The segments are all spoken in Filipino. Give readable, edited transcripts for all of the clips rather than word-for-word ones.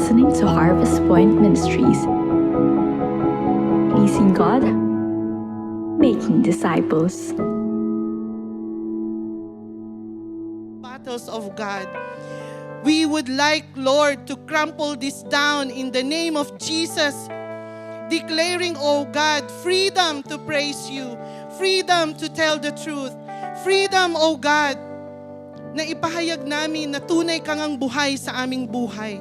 listening to Harvest Point Ministries. Pleasing God, making disciples. Battles of God. We would like, Lord, to crumple this down in the name of Jesus, declaring, oh God, freedom to praise you, freedom to tell the truth, freedom, oh God, na ipahayag namin na tunay kang ang buhay sa aming buhay.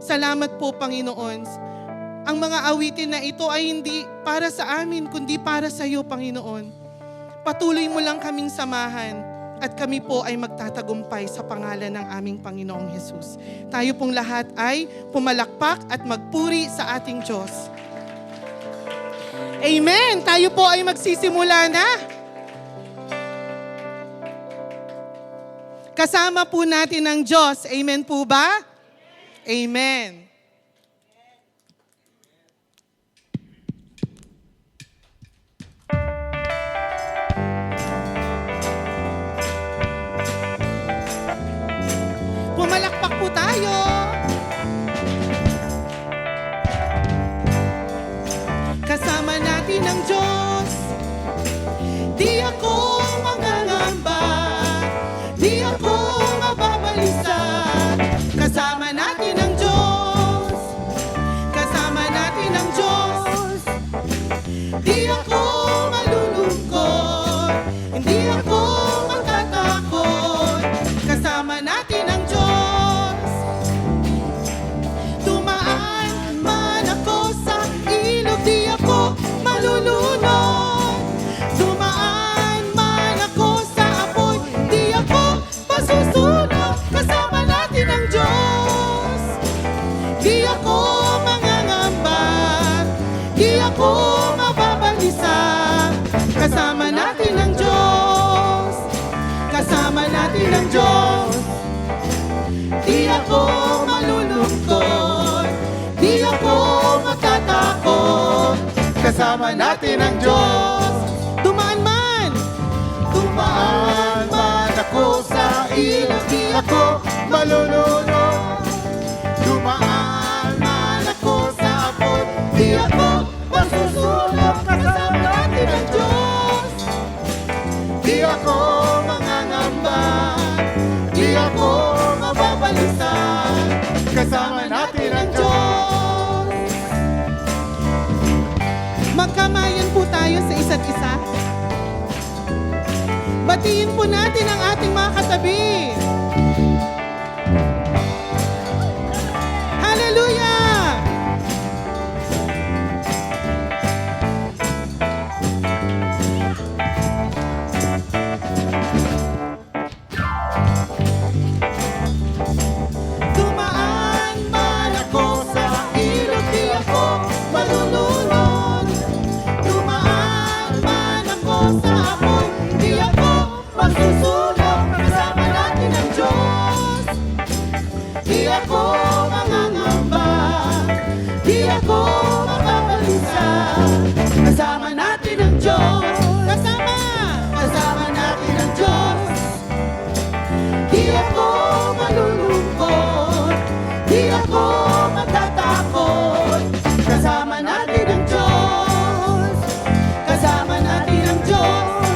Salamat po, Panginoon. Ang mga awitin na ito ay hindi para sa amin, kundi para sa iyo, Panginoon. Patuloy mo lang kaming samahan at kami po ay magtatagumpay sa pangalan ng aming Panginoong Jesus. Tayo pong lahat ay pumalakpak at magpuri sa ating Diyos. Amen! Tayo po ay magsisimula na. Kasama po natin ang Diyos. Amen po ba? Amen. Pumalakpak po tayo. Kasama natin ang Diyos. Di ako mangangamba, di ako mababalisa. Kasama natin ang Diyos. Kasama natin ang Diyos. Di ako malulungkot, hindi ako matatakot. Kasama natin ang Diyos. Tumaan man ako sa ilog, di ako malulunod. Tumaan man ako sa apoy, di ako masusunog. Kasama natin ang Diyos. Di ako mangangamba, di ako mababalisa. Kasama natin ang Diyos. Kasama natin ang Diyos. Di ako malulungkot, di ako matatakot. Kasama natin ang Diyos. Dumaan man ako sa ilog, di ako malulunod. Dumaan man ako sa apoy, di ako masusunog. Kasama natin ang Diyos. Di ako mangangamba, di ako mababalisa. Kasama natin ang Diyos. Magkamayan po tayo sa isa't isa. Batiin po natin ang ating mga katabi. Hallelujah! Dumaan man ako sa ilog, di ako malulunod. Dumaan man ako sa apoy, di ako masusunog. Kasama natin ang Diyos. Di ako mangangamba, di ako mababalisa. Kasama natin ang Diyos. Kasama natin ang Diyos. Di ako malulungkot, di ako matatakot. Kasama natin ang Diyos. Kasama natin ang Diyos.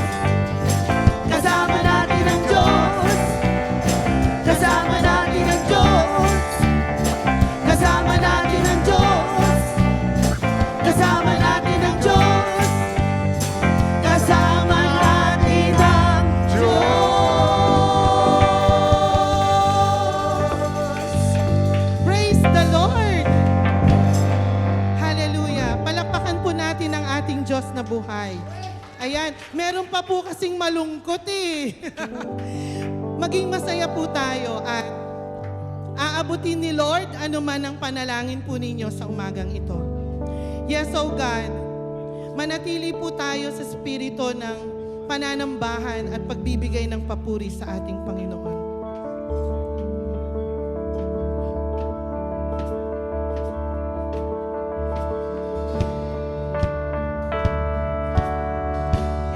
Kasama natin ang Diyos. Kasama natin ang Diyos. Kasama natin ang Diyos. Kasama natin ang Diyos. Kasama natin ang Diyos. Praise the Lord! Hallelujah! Palakpakan po natin ang ating Diyos na buhay. Ayan, meron pa po kasing malungkot eh. Maging masaya po tayo at aabutin ni Lord anuman ang panalangin po ninyo sa umagang ito. Yes, oh God, manatili po tayo sa spirito ng pananambahan at pagbibigay ng papuri sa ating Panginoon.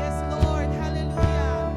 Yes, Lord, hallelujah.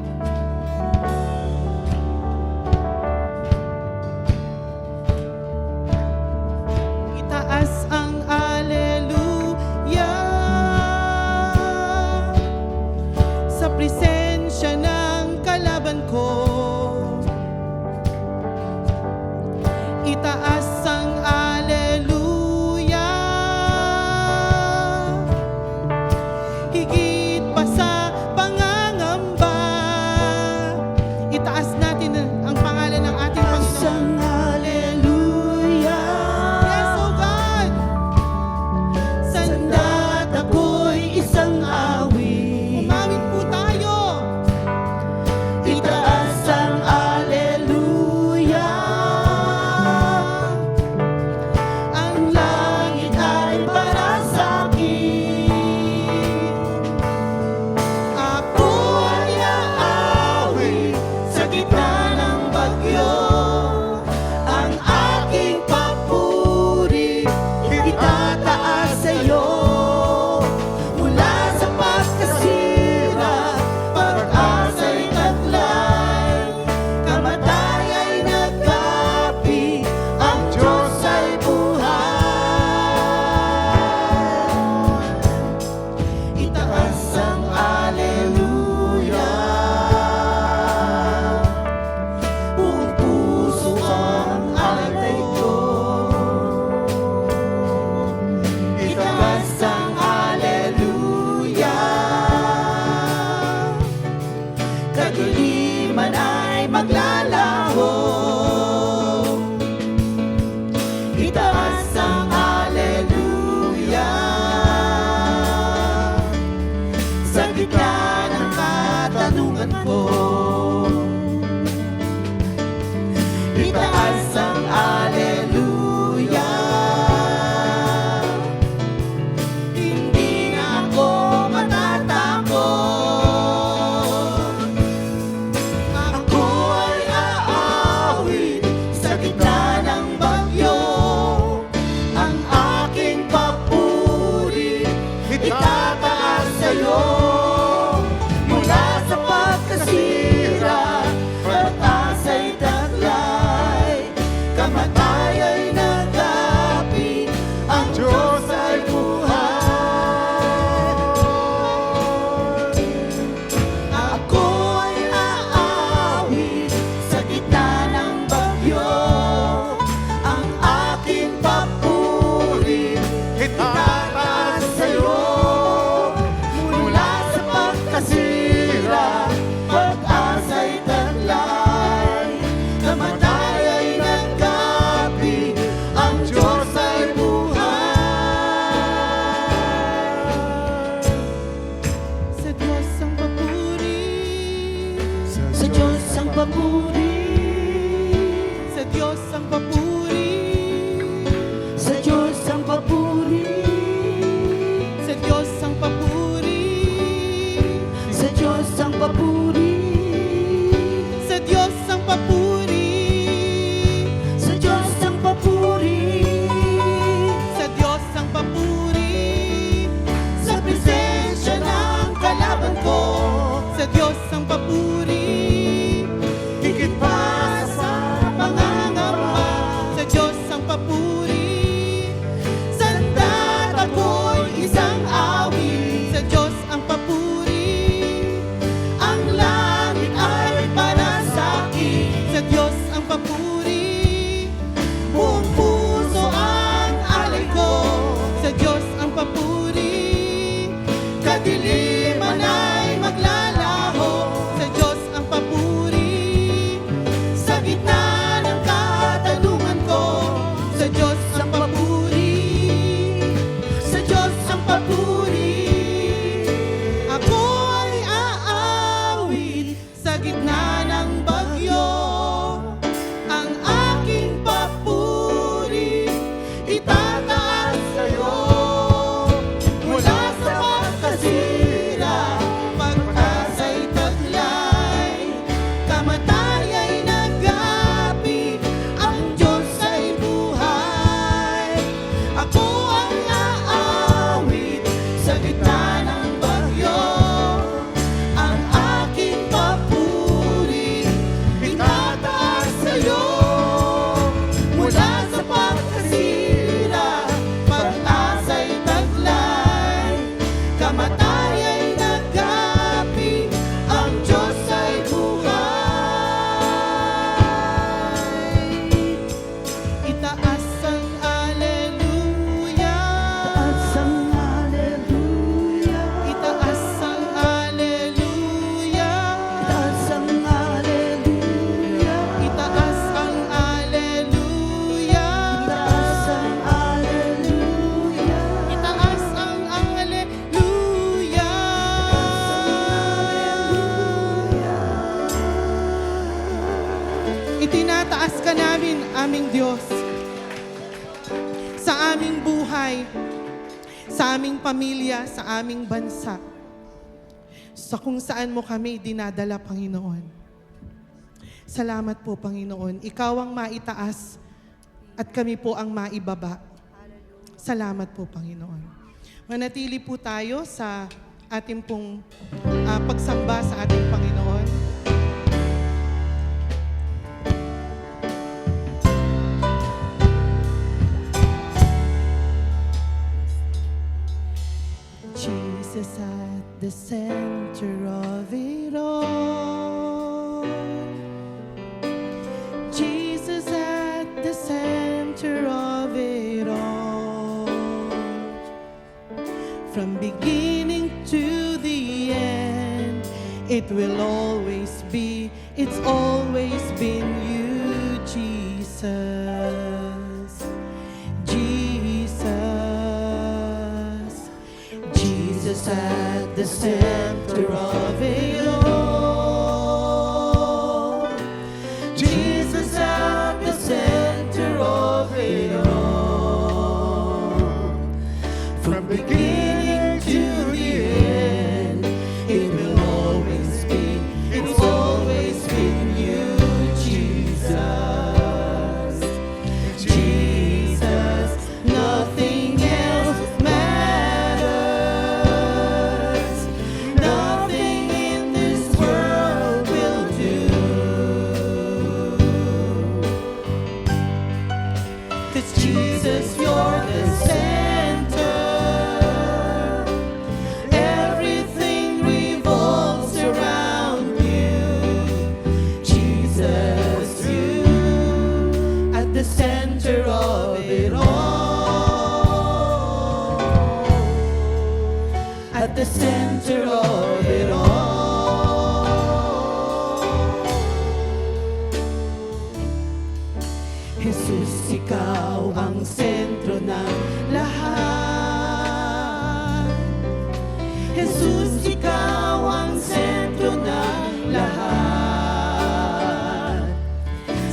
itaas ang aleluya. Hindi na ako matatakot. Ako ay aawit sa gitna ng bagyo. Ang aking papuri itataas sa'yo. Mula sa pagkasira, pagtaas ay taglay. Kamatay ay nagapi, ang Diyos ay buhay. Ako ay aawit sa gitna ng bagyo. Ang aking papuri itataas sa'yo. Mula sa pagkasira, pag-asa ay taglay. Kamatay ay nagkapi, ang Diyos ay buhay. Sa Diyos ang papuri. Sa Diyos ang papuri. Sa Diyos ang papuri. Sa Diyos ang papuri. Sa Diyos ang papuri. Sa Diyos ang papuri. Sa Diyos ang papuri. Sa Diyos ang papuri. Sa Diyos ang papuri. Sa presensya ng kalaban ko, Sa Diyos ang papuri. higit pa sa pangangamba. Sa Diyos ang papuri. Sandat ako'y isang awit. Sa Diyos ang papuri. Ang langit ay para sa akin. Sa Diyos ang papuri. Buong puso ang alay ko. Sa Diyos ang papuri. Kadiliman ay maglalaho. Sa Diyos ang papuri. Sa gitna ng katanungan ko. Sa Diyos ang papuri. Sa Diyos ang papuri. Ako ay aawit sa gitna ng bagyo. Ang aking papuri itataas sa'yo. Mula sa pagkasira, pagtaas ay taglay. Kamatay ay nagapi, ang Diyos ay buhay. Ako ang aawit sa gitna ng bagyo. Ang aking papuri itataas sa'yo. Mula sa pagkasira, pag-asa ay taglay. Kamatay ay nagapi, ang Diyos ay buhay. Itaas ang aleluya. Taas ang aleluya. Itaas ang aleluya. Taas ang aleluya. Itaas ang aleluya. Taas ang aleluya. Itaas ang aleluya. Itinataas ka namin, aming Diyos, sa aming buhay, sa aming pamilya, sa aming bansa, sa kung saan mo kami dinadala, Panginoon. Salamat po, Panginoon. Ikaw ang maitaas at kami po ang maibaba. Salamat po, Panginoon. Manatili po tayo sa ating pong pagsamba sa ating Panginoon. Jesus at the center of it all. Jesus at the center of it all. From beginning to the end, it will always be, it's always been you, Jesus. Jesus. Jesus at the center of it all. Jesus at beginning to the end. It will always be, it's always been you, Jesus. Jesus, nothing else matters. Nothing in this world will do. 'Cause Jesus, you're the center. Everything revolves around you. Jesus, you at the center of it all. At the center of it all. Jesus, ikaw ang sentro ng lahat. Jesus, ikaw ang sentro ng lahat.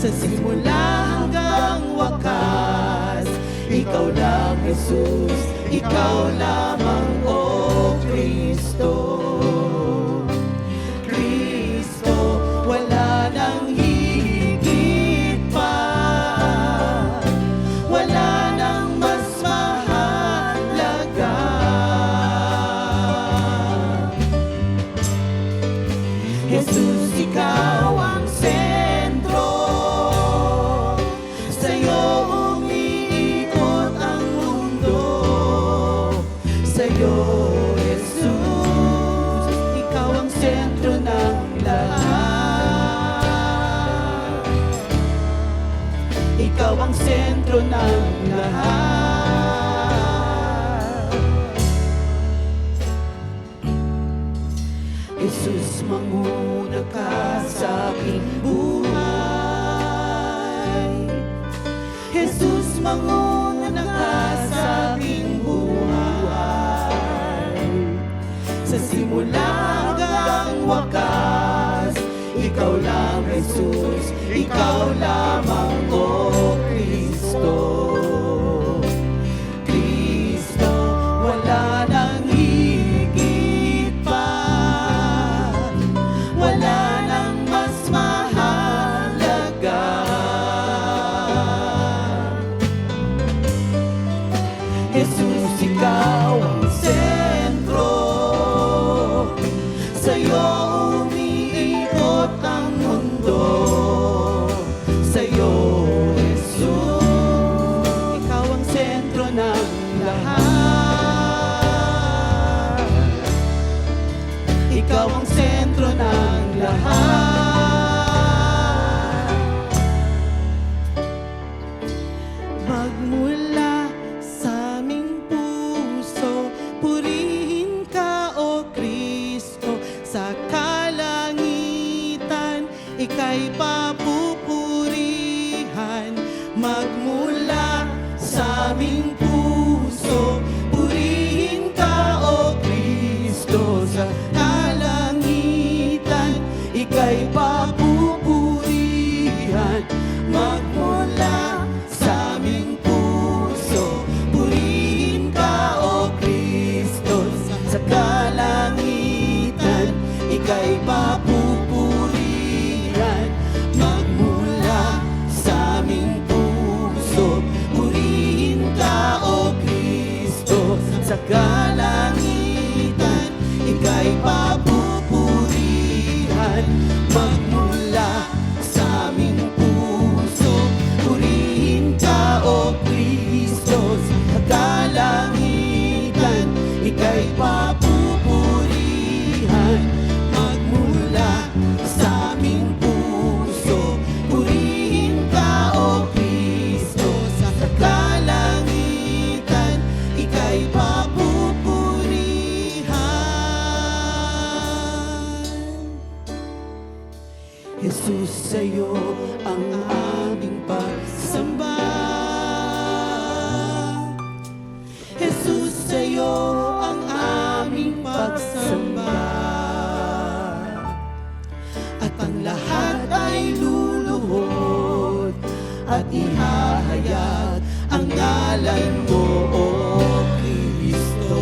Sa simula hanggang wakas, ikaw lang, Jesus, ikaw lamang, o Kristo. Kristo, wala nang higit pa. Wala nang mas mahalaga. Jesus, ikaw ang sentro. Sa'yo umiikot ang mundo. Sa'yo, Jesus, ikaw ang sentro ng lahat. Ikaw ang sentro ng lahat. Jesus, manguna ka sa aking buhay. Jesus, manguna ka sa aking buhay. Sa simula hanggang wakas, ikaw lang, Jesus, ikaw lamang, o Kristo. Kristo, wala nang higit pa. Wala nang mas mahalaga. Jesus, ikaw ang sentro. Sa'yo umiikot ang mundo. Sa'yo, Jesus, ikaw ang sentro ng lahat. Ikaw ang sentro ng lahat. Magmula sa aming puso, purihin ka, o Kristo. Sa kalangitan, ika'y papupurihan. Magmula sa aming puso, purihin ka, o Kristo. Sa kalangitan, ika'y papupurihan. Magmula sa aming puso, purihin ka, o Kristo. Sa kalangitan, ika'y papupurihan. Magmula sa aming puso, purihin ka, o Kristo. Sa kalangitan, ika'y papupurihan. Magmula sa aming puso, purihin ka, o Kristo. Sa kalangitan, ika'y papupurihan. Magmula sa aming puso, purihin ka, o Kristo. Sa kalangitan, ika'y papupurihan. Jesus, sa'yo ang aming pagsamba. Jesus, sa'yo ang aming pagsamba. At ang lahat ay luluhod at ihahayag ang ngalan mo, o Kristo.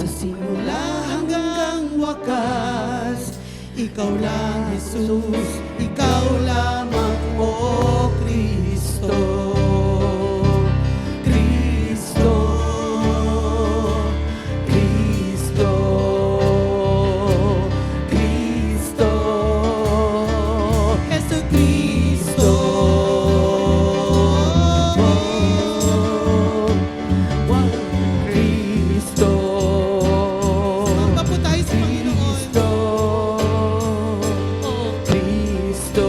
Sa simula hanggang wakas, ikaw lang, Jesus, ikaw lamang, O Kristo. Kristo, Kristo, Kristo, Jesu Kristo. Kristo. Sumamba po tayo sa Panginoon. Kristo,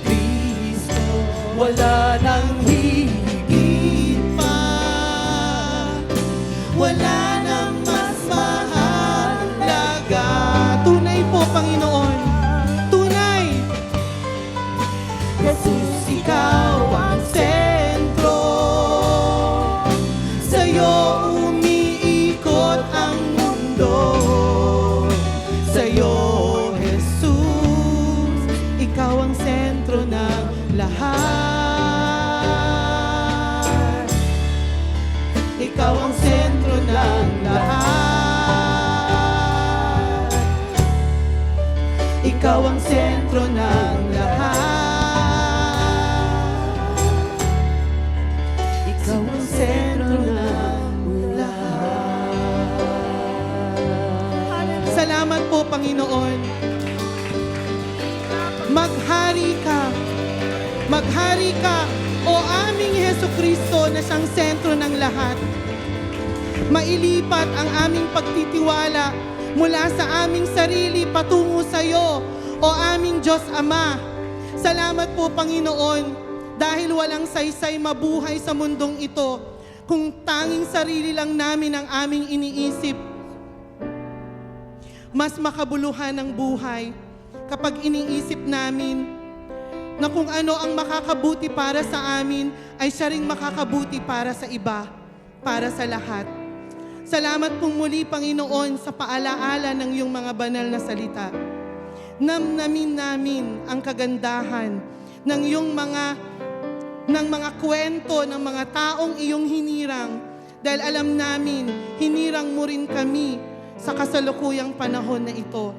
Kristo, wala nang higit pa, wala nang mas mahalaga. Tunay po, Panginoon. Tunay. Jesus, ikaw ang sentro, sa'yo umiikot ang mundo, sa'yo, Jesus, ikaw ang sentro ng lahat. Ikaw ang sentro ng lahat. Ikaw ang sentro ng lahat. Ikaw ang sentro ng lahat. Salamat po, Panginoon. Maghari ka. Maghari ka, o aming Heso Kristo na siyang sentro ng lahat. Mailipat ang aming pagtitiwala mula sa aming sarili patungo sa iyo, o aming Diyos Ama. Salamat po, Panginoon, dahil walang saysay mabuhay sa mundong ito kung tanging sarili lang namin ang aming iniisip. Mas makabuluhan ang buhay kapag iniisip namin na kung ano ang makakabuti para sa amin ay siya ring makakabuti para sa iba, para sa lahat. Salamat pong muli, Panginoon, sa paalaala ng iyong mga banal na salita. Namnamin namin ang kagandahan ng iyong mga kwento ng mga taong iyong hinirang, dahil alam namin, hinirang mo rin kami sa kasalukuyang panahon na ito.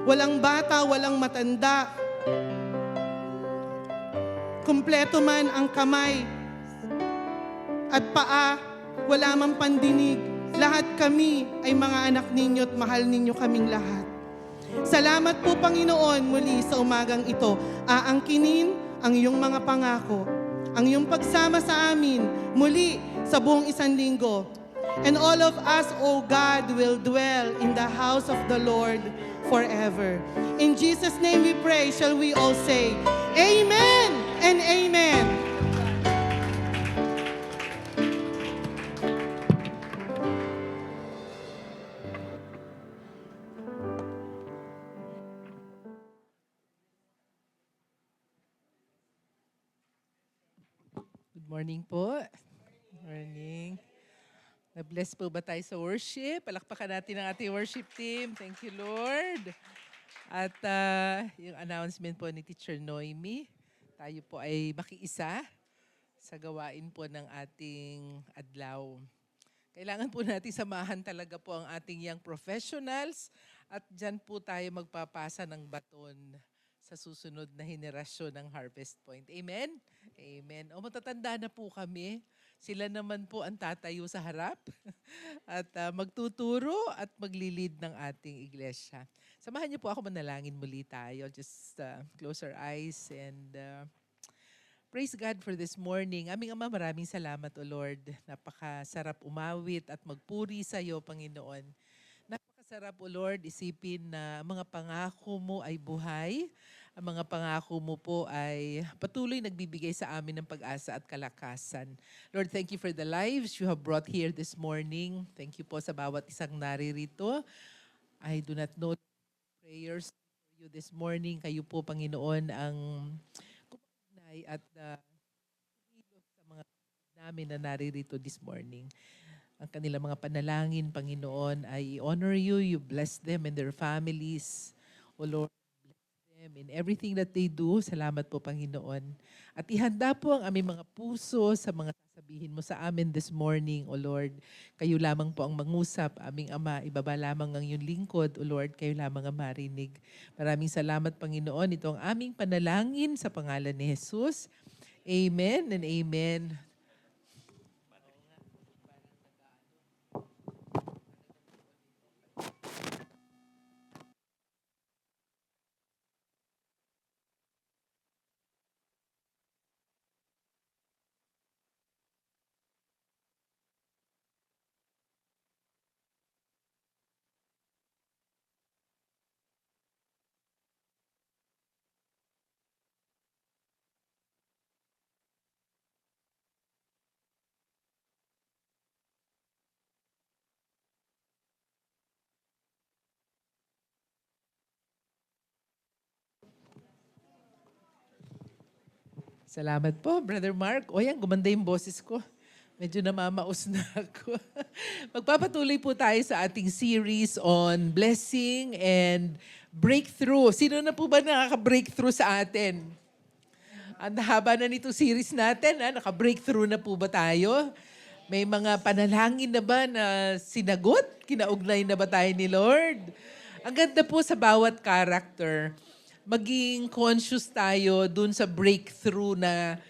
Walang bata, walang matanda, kumpleto man ang kamay at paa, wala mang pandinig. Lahat kami ay mga anak ninyo at mahal ninyo kaming lahat. Salamat po, Panginoon, muli sa umagang ito. Aangkinin ang iyong mga pangako, ang iyong pagsama sa amin muli sa buong isang linggo. And all of us, O God, will dwell in the house of the Lord forever. In Jesus' name we pray. Shall we all say, Amen and Amen. Good morning po. Good morning. Na-bless po ba tayo sa worship? Palakpakan natin ang ating worship team. Thank you, Lord. At yung announcement po ni Teacher Noemi, tayo po ay makiisa sa gawain po ng ating adlaw. Kailangan po natin samahan talaga po ang ating young professionals at dyan po tayo magpapasa ng baton sa susunod na henerasyon ng Harvest Point. Amen? Amen. O matatanda na po kami. Sila naman po ang tatayo sa harap at magtuturo at maglilid ng ating iglesia. Samahan niyo po ako, manalangin muli tayo. Just close our eyes and praise God for this morning. Aming Ama, maraming salamat, O Lord. Napakasarap umawit at magpuri sa iyo, Panginoon. Napakasarap, O Lord, isipin na mga pangako mo ay buhay. Ang mga pangako mo po ay patuloy nagbibigay sa amin ng pag-asa at kalakasan. Lord, thank you for the lives you have brought here this morning. Thank you po sa bawat isang naririto. I do not know prayers for you this morning. Kayo po, Panginoon, ang kumagnay at sa mga namin na naririto this morning. Ang kanilang mga panalangin, Panginoon, I honor you. You bless them and their families. O Lord, in everything that they do. Salamat po, Panginoon. At ihanda po ang aming mga puso sa mga sasabihin sabihin mo sa amin this morning, O Lord. Kayo lamang po ang mangusap, aming Ama. Ibaba lamang ang iyong lingkod, O Lord. Kayo lamang ang marinig. Maraming salamat, Panginoon. Ito ang aming panalangin sa pangalan ni Jesus. Amen and amen. Salamat po, Brother Mark. O yan, gumanda yung boses ko. Medyo namamaos na ako. Magpapatuloy po tayo sa ating series on blessing and breakthrough. Sino na po ba nakaka-breakthrough sa atin? Ang haba na nito series natin, naka-breakthrough na po ba tayo? May mga panalangin na ba na sinagot? Kinaugnay na ba tayo ni Lord? Ang ganda po sa bawat character, maging conscious tayo dun sa breakthrough na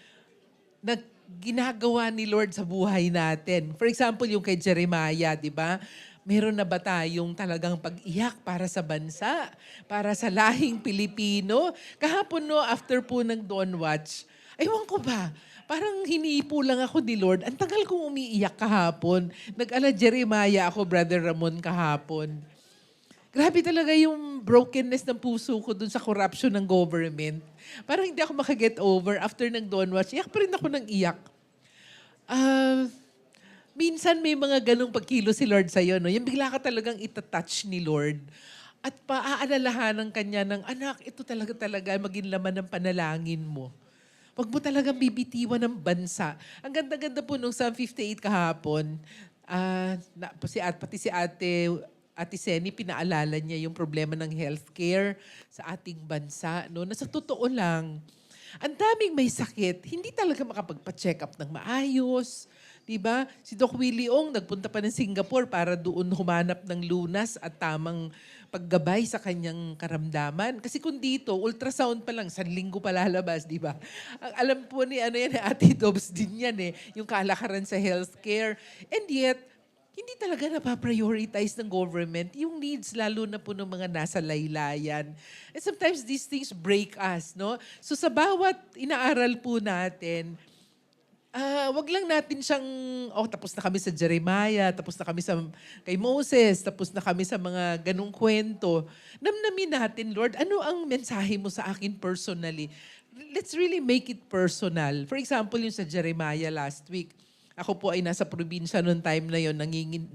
ginagawa ni Lord sa buhay natin. For example, yung kay Jeremiah, di ba? Meron na ba tayong talagang pag-iyak para sa bansa, para sa lahing Pilipino? Kahapon after po ng Dawn Watch, aywan ko ba, parang hinipo lang ako ni Lord. Ang tagal kong umiiyak kahapon. Nag-ala Jeremiah ako, Brother Ramon, kahapon. Grabe talaga yung brokenness ng puso ko dun sa corruption ng government. Parang hindi ako makaget over after ng Dawn Watch. Iyak pa rin ako ng iyak. Minsan may mga ganong pagkilo si Lord sa'yo. No? Yung bigla ka talagang itatouch ni Lord. At paaalalahanan kanya ng, anak, ito talaga maging laman ng panalangin mo. Huwag mo talagang bibitiwan ng bansa. Ang ganda-ganda po nung Psalm 58 kahapon. Pati si Ate Seni, pinaalala niya yung problema ng healthcare sa ating bansa. No? Na sa totoo lang, ang daming may sakit, hindi talaga makapagpa-check up ng maayos. Diba? Si Doc Willie Ong nagpunta pa ng Singapore para doon humanap ng lunas at tamang paggabay sa kanyang karamdaman. Kasi kung dito, ultrasound pa lang, 1 linggo pa lalabas, di ba? Alam po ni Ate Dobs din yan yung kalakaran sa healthcare. And yet, hindi talaga napaprioritize ng government yung needs, lalo na po ng mga nasa laylayan. And sometimes these things break us, no? So sa bawat inaaral po natin, wag lang natin siyang, tapos na kami sa Jeremiah, tapos na kami kay Moses, tapos na kami sa mga ganung kwento. Namnamin natin, Lord, ano ang mensahe mo sa akin personally? Let's really make it personal. For example, yung sa Jeremiah last week, ako po ay nasa probinsya noong time na yon,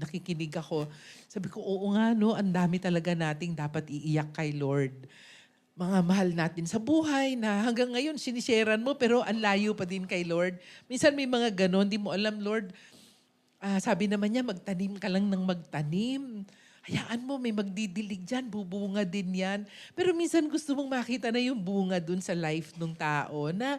nakikinig ako. Sabi ko, oo nga, no, ang dami talaga nating dapat iiyak kay Lord. Mga mahal natin sa buhay na hanggang ngayon sinisharean mo pero ang layo pa din kay Lord. Minsan may mga ganon, di mo alam, Lord, sabi naman niya, magtanim ka lang ng magtanim. Hayaan mo, may magdidilig dyan, bubunga din yan. Pero minsan gusto mong makita na yung bunga dun sa life ng tao na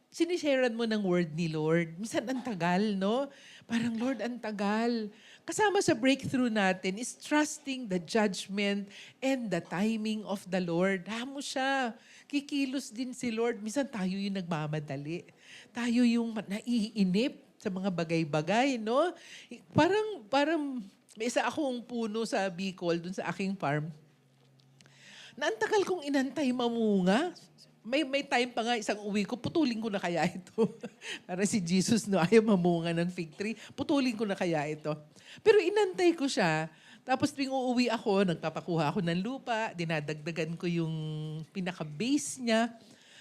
sinisharean mo ng word ni Lord. Minsan ang tagal, no? Parang, Lord, ang tagal. Kasama sa breakthrough natin is trusting the judgment and the timing of the Lord. Hamo siya. Kikilos din si Lord. Minsan tayo yung nagmamadali. Tayo yung naiinip sa mga bagay-bagay, no? Parang may isa akong puno sa Bicol, dun sa aking farm, na ang tagal kong inantay mamunga. May time pa nga, isang uwi ko, putulin ko na kaya ito. Para si Jesus, no, ayaw mamunga ng fig tree, putulin ko na kaya ito. Pero inantay ko siya. Tapos tuwing uuwi ako, nagpapakuha ako ng lupa, dinadagdagan ko yung pinaka-base niya.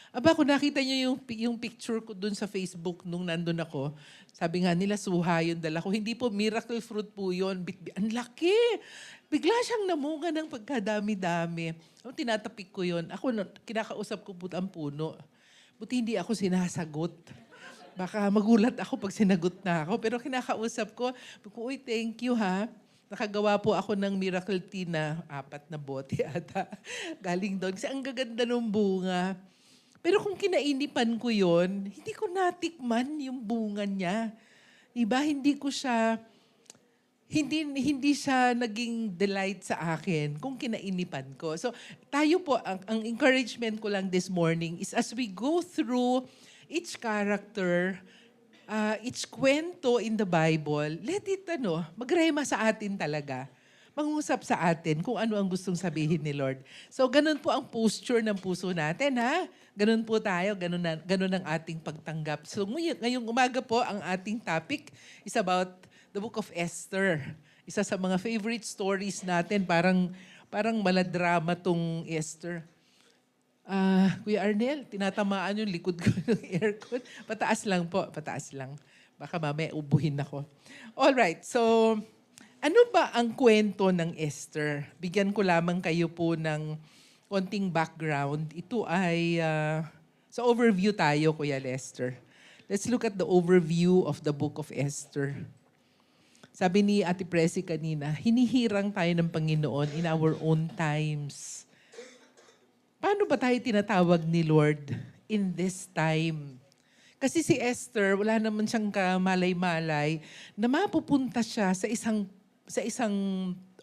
Aba, kung nakita niyo yung picture ko dun sa Facebook nung nandun ako, sabi nga nila, suha yung dala ko. Hindi po, miracle fruit po yun. Ang laki! Bigla siyang namunga ng pagkadami-dami. Tinatapik ko yun. Ako, kinakausap ko po ang puno. Buti hindi ako sinasagot. Baka magulat ako pag sinagot na ako. Pero kinakausap ko, uy, thank you ha. Nakagawa po ako ng miracle tea na 4 na bote ata. Galing doon. Kasi ang gaganda ng bunga. Pero kung kinainipan ko yon, hindi ko natikman yung bunga niya. Diba? Hindi siya naging delight sa akin kung kinainipan ko. So tayo po, ang encouragement ko lang this morning is as we go through each character, each kwento in the Bible, let it magrema sa atin talaga. Mangusap sa atin kung ano ang gustong sabihin ni Lord. So ganun po ang posture ng puso natin, ha? Ganun po tayo, ganun ang ating pagtanggap. So ngayong umaga po, ang ating topic is about the book of Esther. Isa sa mga favorite stories natin, parang maladrama tong Esther. Kuya Arnel, tinatamaan yung likod ko ng aircon. Pataas lang po, pataas lang. Baka mamaya ubuhin ako. Alright, so ano ba ang kwento ng Esther? Bigyan ko lamang kayo po ng konting background. Ito ay, sa overview tayo, Kuya Lester. Let's look at the overview of the book of Esther. Sabi ni Ate Presi kanina, hinihirang tayo ng Panginoon in our own times. Paano ba tayo tinatawag ni Lord in this time? Kasi si Esther, wala naman siyang kamalay-malay na mapupunta siya sa isang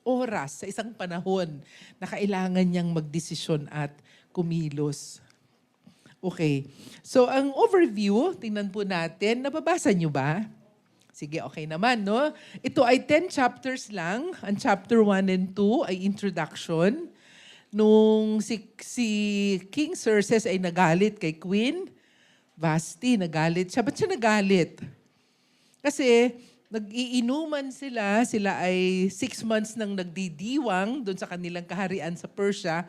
oras, sa isang panahon na kailangan niyang magdesisyon at kumilos. Okay. So ang overview, tingnan po natin. Nababasa niyo ba? Sige, okay naman, no? Ito ay 10 chapters lang. Ang chapter 1 and 2 ay introduction. Nung si King Xerxes ay nagalit kay Queen Vashti, nagalit siya. Ba't siya nagalit? Kasi nag-iinuman sila. Sila ay 6 months nang nagdidiwang doon sa kanilang kaharian sa Persia.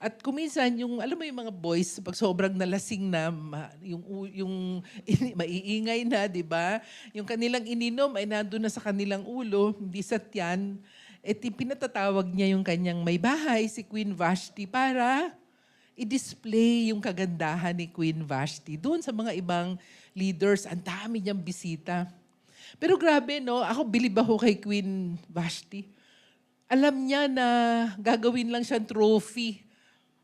At kuminsan, alam mo yung mga boys, pag sobrang nalasing na, yung maiingay na, di ba? Yung kanilang ininom ay nandun na sa kanilang ulo, hindi sa tiyan. Pinatatawag niya yung kanyang may bahay, si Queen Vashti, para i-display yung kagandahan ni Queen Vashti. Doon sa mga ibang leaders, ang dami niyang bisita. Pero grabe, no? Ako, bilib ako kay Queen Vashti. Alam niya na gagawin lang siyang trophy.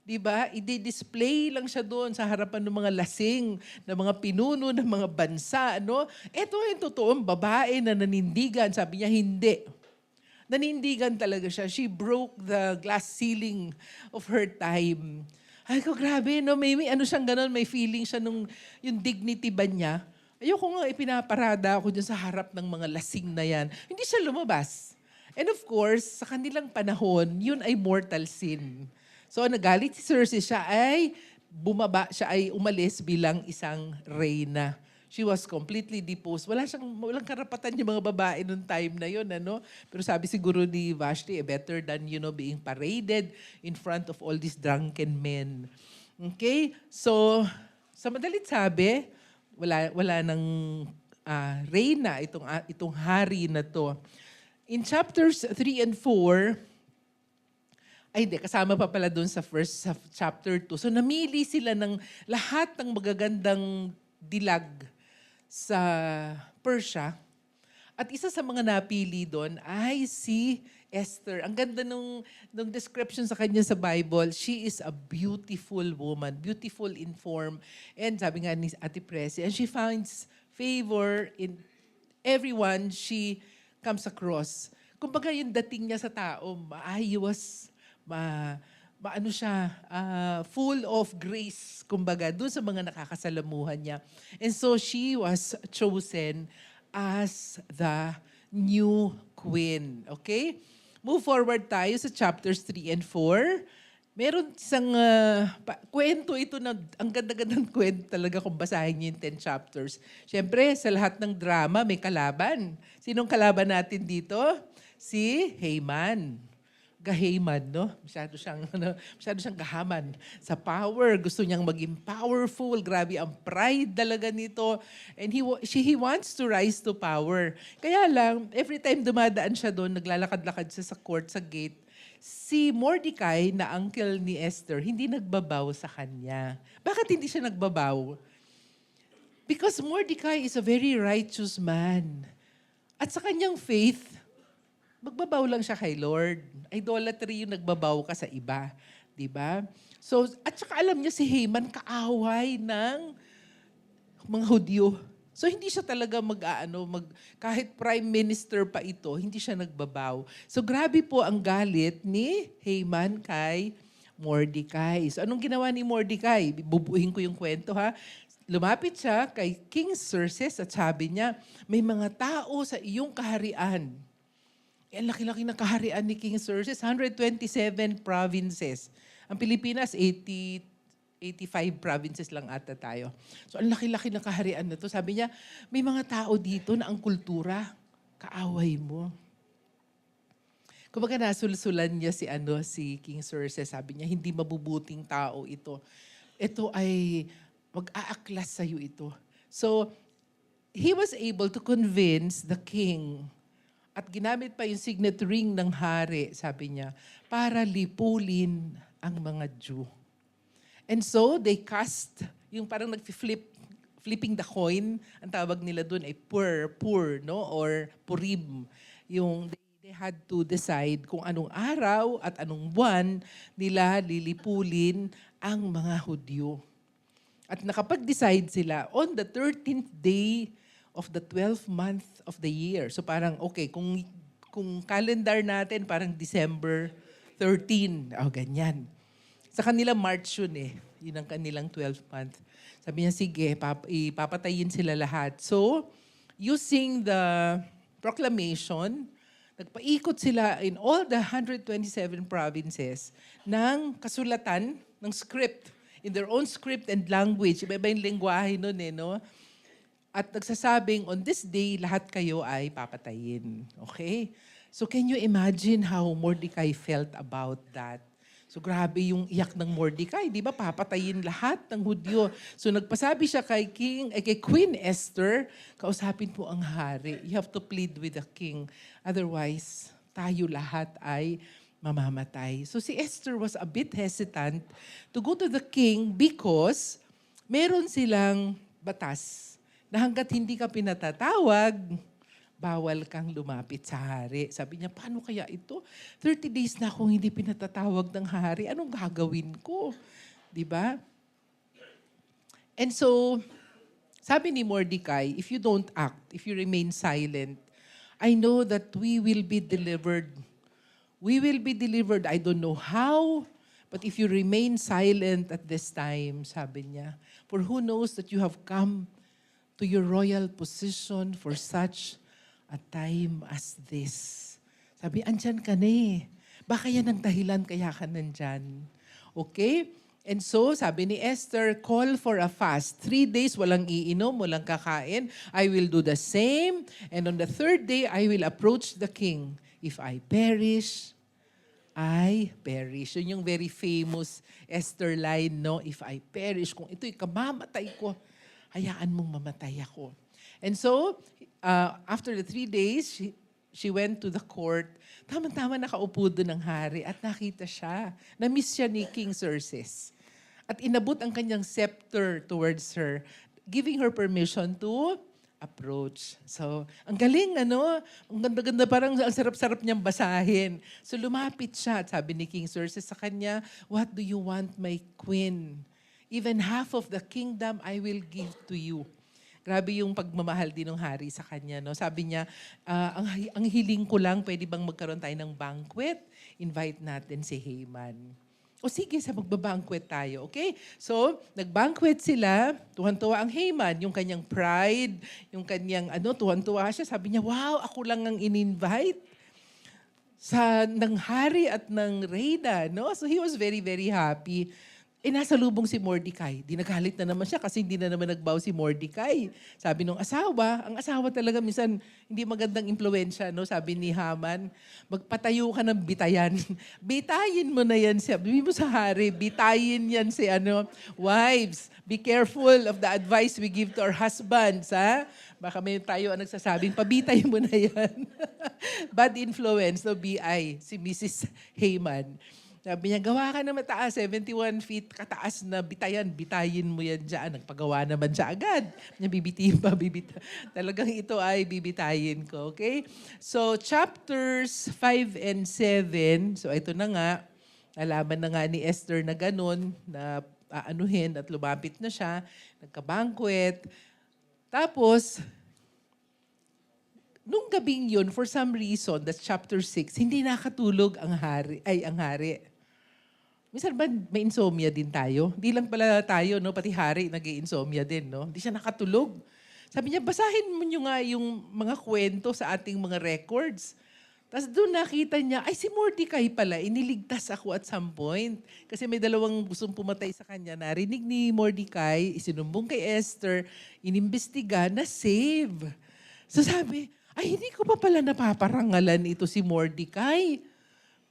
Diba? I-display lang siya doon sa harapan ng mga lasing, ng mga pinuno, ng mga bansa. No? Ito yung totoong babae na nanindigan. Sabi niya, hindi. Nanindigan talaga siya. She broke the glass ceiling of her time. Ay ko, grabe, no? May ano siyang ganon, may feeling siya yung dignity ba niya. Ayoko nga ipinaparada ako dyan sa harap ng mga lasing na yan. Hindi siya lumabas. And of course, sa kanilang panahon, yun ay mortal sin. So nagalit si Xerxes, siya ay umalis bilang isang reyna. She was completely deposed. Walang karapatan yung mga babae noong time na yun, ano? Pero sabi siguro ni Vashti, better than, being paraded in front of all these drunken men. Okay? So, sa madalit sabi, wala nang reyna itong hari na to. In chapters 3 and 4, kasama pa pala doon sa chapter 2. So namili sila ng lahat ng magagandang dilag sa Persia. At isa sa mga napili doon ay si Esther. Ang ganda nung description sa kanya sa Bible. She is a beautiful woman, beautiful in form. And sabi nga ni Ate Presi, and she finds favor in everyone she comes across. Kumbaga yung dating niya sa tao, maayos, full of grace, kumbaga, dun sa mga nakakasalamuhan niya. And so she was chosen as the new queen. Okay? Move forward tayo sa chapters 3 and 4. Meron isang kwento ito na, ang ganda-gandang kwento talaga kung basahin niyo yung 10 chapters. Siyempre, sa lahat ng drama, may kalaban. Sinong kalaban natin dito? Si Haman. Gahaman, no? Masyado siyang gahaman. Sa power, gusto niyang maging powerful. Grabe ang pride talaga nito. And he wants to rise to power. Kaya lang, every time dumadaan siya doon, naglalakad-lakad siya sa court, sa gate, si Mordecai, na uncle ni Esther, hindi nagbabaw sa kanya. Bakit hindi siya nagbabaw? Because Mordecai is a very righteous man. At sa kanyang faith, magbabaw lang siya kay Lord. Idolatry yung nagbabaw ka sa iba. Diba? So, at saka alam niya si Haman, kaaway ng mga Hudyo. So hindi siya talaga kahit prime minister pa ito, hindi siya nagbabaw. So grabe po ang galit ni Haman kay Mordecai. So anong ginawa ni Mordecai? Bubuhin ko yung kwento ha. Lumapit siya kay King Xerxes at sabi niya, may mga tao sa iyong kaharian. Ang laki-laki na kaharian ni King Xerxes, 127 provinces. Ang Pilipinas, 85 provinces lang ata tayo. So ang laki-laki na kaharian na to. Sabi niya, may mga tao dito na ang kultura, kaaway mo. Kumbaga nasulsulan niya si King Xerxes. Sabi niya, hindi mabubuting tao ito. Ito ay mag-aaklas sa'yo ito. So, he was able to convince the king at ginamit pa yung signet ring ng hari, sabi niya, para lipulin ang mga Jew. And so, they cast, yung parang flipping the coin, ang tawag nila doon ay pur, no? Or purim. Yung they had to decide kung anong araw at anong buwan nila lilipulin ang mga Hudyo. At nakapag-decide sila on the 13th day of the 12th month of the year. So parang, okay, kung calendar natin, parang December 13. Ganyan. Sa kanila, March yun eh. Yun ang kanilang 12th month. Sabi niya, sige, ipapatayin sila lahat. So, using the proclamation, nagpaikot sila in all the 127 provinces ng kasulatan, ng script, in their own script and language. Iba-iba yung lengguwahe nun eh, no? At nagsasabing, on this day, lahat kayo ay papatayin. Okay? So can you imagine how Mordecai felt about that? So grabe yung iyak ng Mordecai, di ba? Papatayin lahat ng Hudyo. So nagpasabi siya kay Queen Esther, kausapin po ang hari. You have to plead with the king. Otherwise, tayo lahat ay mamamatay. So si Esther was a bit hesitant to go to the king because meron silang batas na hanggat hindi ka pinatatawag, bawal kang lumapit sa hari. Sabi niya, paano kaya ito? 30 days na akong hindi pinatatawag ng hari. Anong gagawin ko? Diba? And so, sabi ni Mordecai, if you don't act, if you remain silent, I know that we will be delivered. We will be delivered. I don't know how, but if you remain silent at this time, sabi niya, for who knows that you have come to your royal position for such a time as this. Sabi, andyan ka na eh. Baka yan ang dahilan kaya ka nandyan. Okay? And so, sabi ni Esther, call for a fast. 3 days, walang iinom, walang kakain. I will do the same. And on the 3rd day, I will approach the king. If I perish, I perish. Yun yung very famous Esther line, no? If I perish, kung ito'y kamamatay ko, hayaan mong mamatay ako. And so, after the 3 days, she went to the court. Tama-tama nakaupo doon ng hari at nakita siya. Na-miss siya ni King Xerxes. At inabot ang kanyang scepter towards her, giving her permission to approach. So, ang galing, ano? Ang ganda-ganda, parang ang sarap-sarap niyang basahin. So, lumapit siya at sabi ni King Xerxes sa kanya, what do you want, my queen? Even half of the kingdom I will give to you. Grabe yung pagmamahal din ng hari sa kanya. No? Sabi niya, ang hiling ko lang, pwede bang magkaroon tayo ng banquet? Invite natin si Haman. O sige, sa magbabanquet tayo, okay? So, nagbanquet sila, tuwan-tuwa ang Haman, yung kanyang pride, yung kanyang, tuwan-tuwa siya. Sabi niya, wow, ako lang ang in-invite ng hari at ng reyna, no? So, he was very, very happy. Nasa lubong si Mordecai. Di nagalit na naman siya kasi hindi na naman nagbaw si Mordecai. Sabi nung asawa, ang asawa talaga minsan hindi magandang impluwensya, no? Sabi ni Haman, magpatayo ka ng bitayan. Bitayin mo na yan siya. Sabi mo sa hari, bitayin yan si wives. Be careful of the advice we give to our husbands, ha? Baka may tayo ang nagsasabing, pabitay mo na yan. Bad influence, no? BI, si Mrs. Haman. Sabi niya, gawa ka na mataas, 71 feet kataas na bitayin mo yan dyan. Nagpagawa naman siya agad. Niya, bibitayin pa, Talagang ito ay bibitayin ko, okay? So, chapters 5 and 7, so ito na nga, alaman na nga ni Esther na ganun, na aanuhin at lumapit na siya, nagka-banquet. Tapos, nung gabing yun, for some reason, that's chapter 6, hindi nakatulog ang hari. Minsan ba may insomnia din tayo? Hindi lang pala tayo, no? Pati hari nag-insomnia din, no? Hindi siya nakatulog. Sabi niya, basahin mo nyo nga yung mga kwento sa ating mga records. Tapos doon nakita niya, ay si Mordecai pala, iniligtas ako at some point. Kasi may dalawang gustong pumatay sa kanya. Narinig ni Mordecai, isinumbong kay Esther, inimbestiga, na-save. So sabi, ay hindi ko pa pala napaparangalan ito si Mordecai.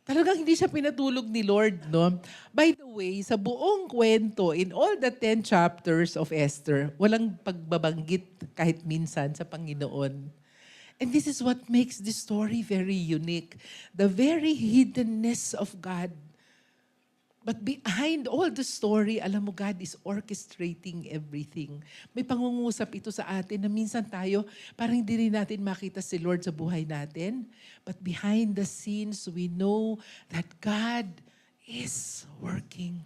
Talagang hindi siya pinatulog ni Lord, no? By the way, sa buong kwento, in all the 10 chapters of Esther, walang pagbabanggit kahit minsan sa Panginoon. And this is what makes this story very unique. The very hiddenness of God. But behind all the story, alam mo, God is orchestrating everything. May pangungusap ito sa atin na minsan tayo, parang hindi rin natin makita si Lord sa buhay natin. But behind the scenes, we know that God is working.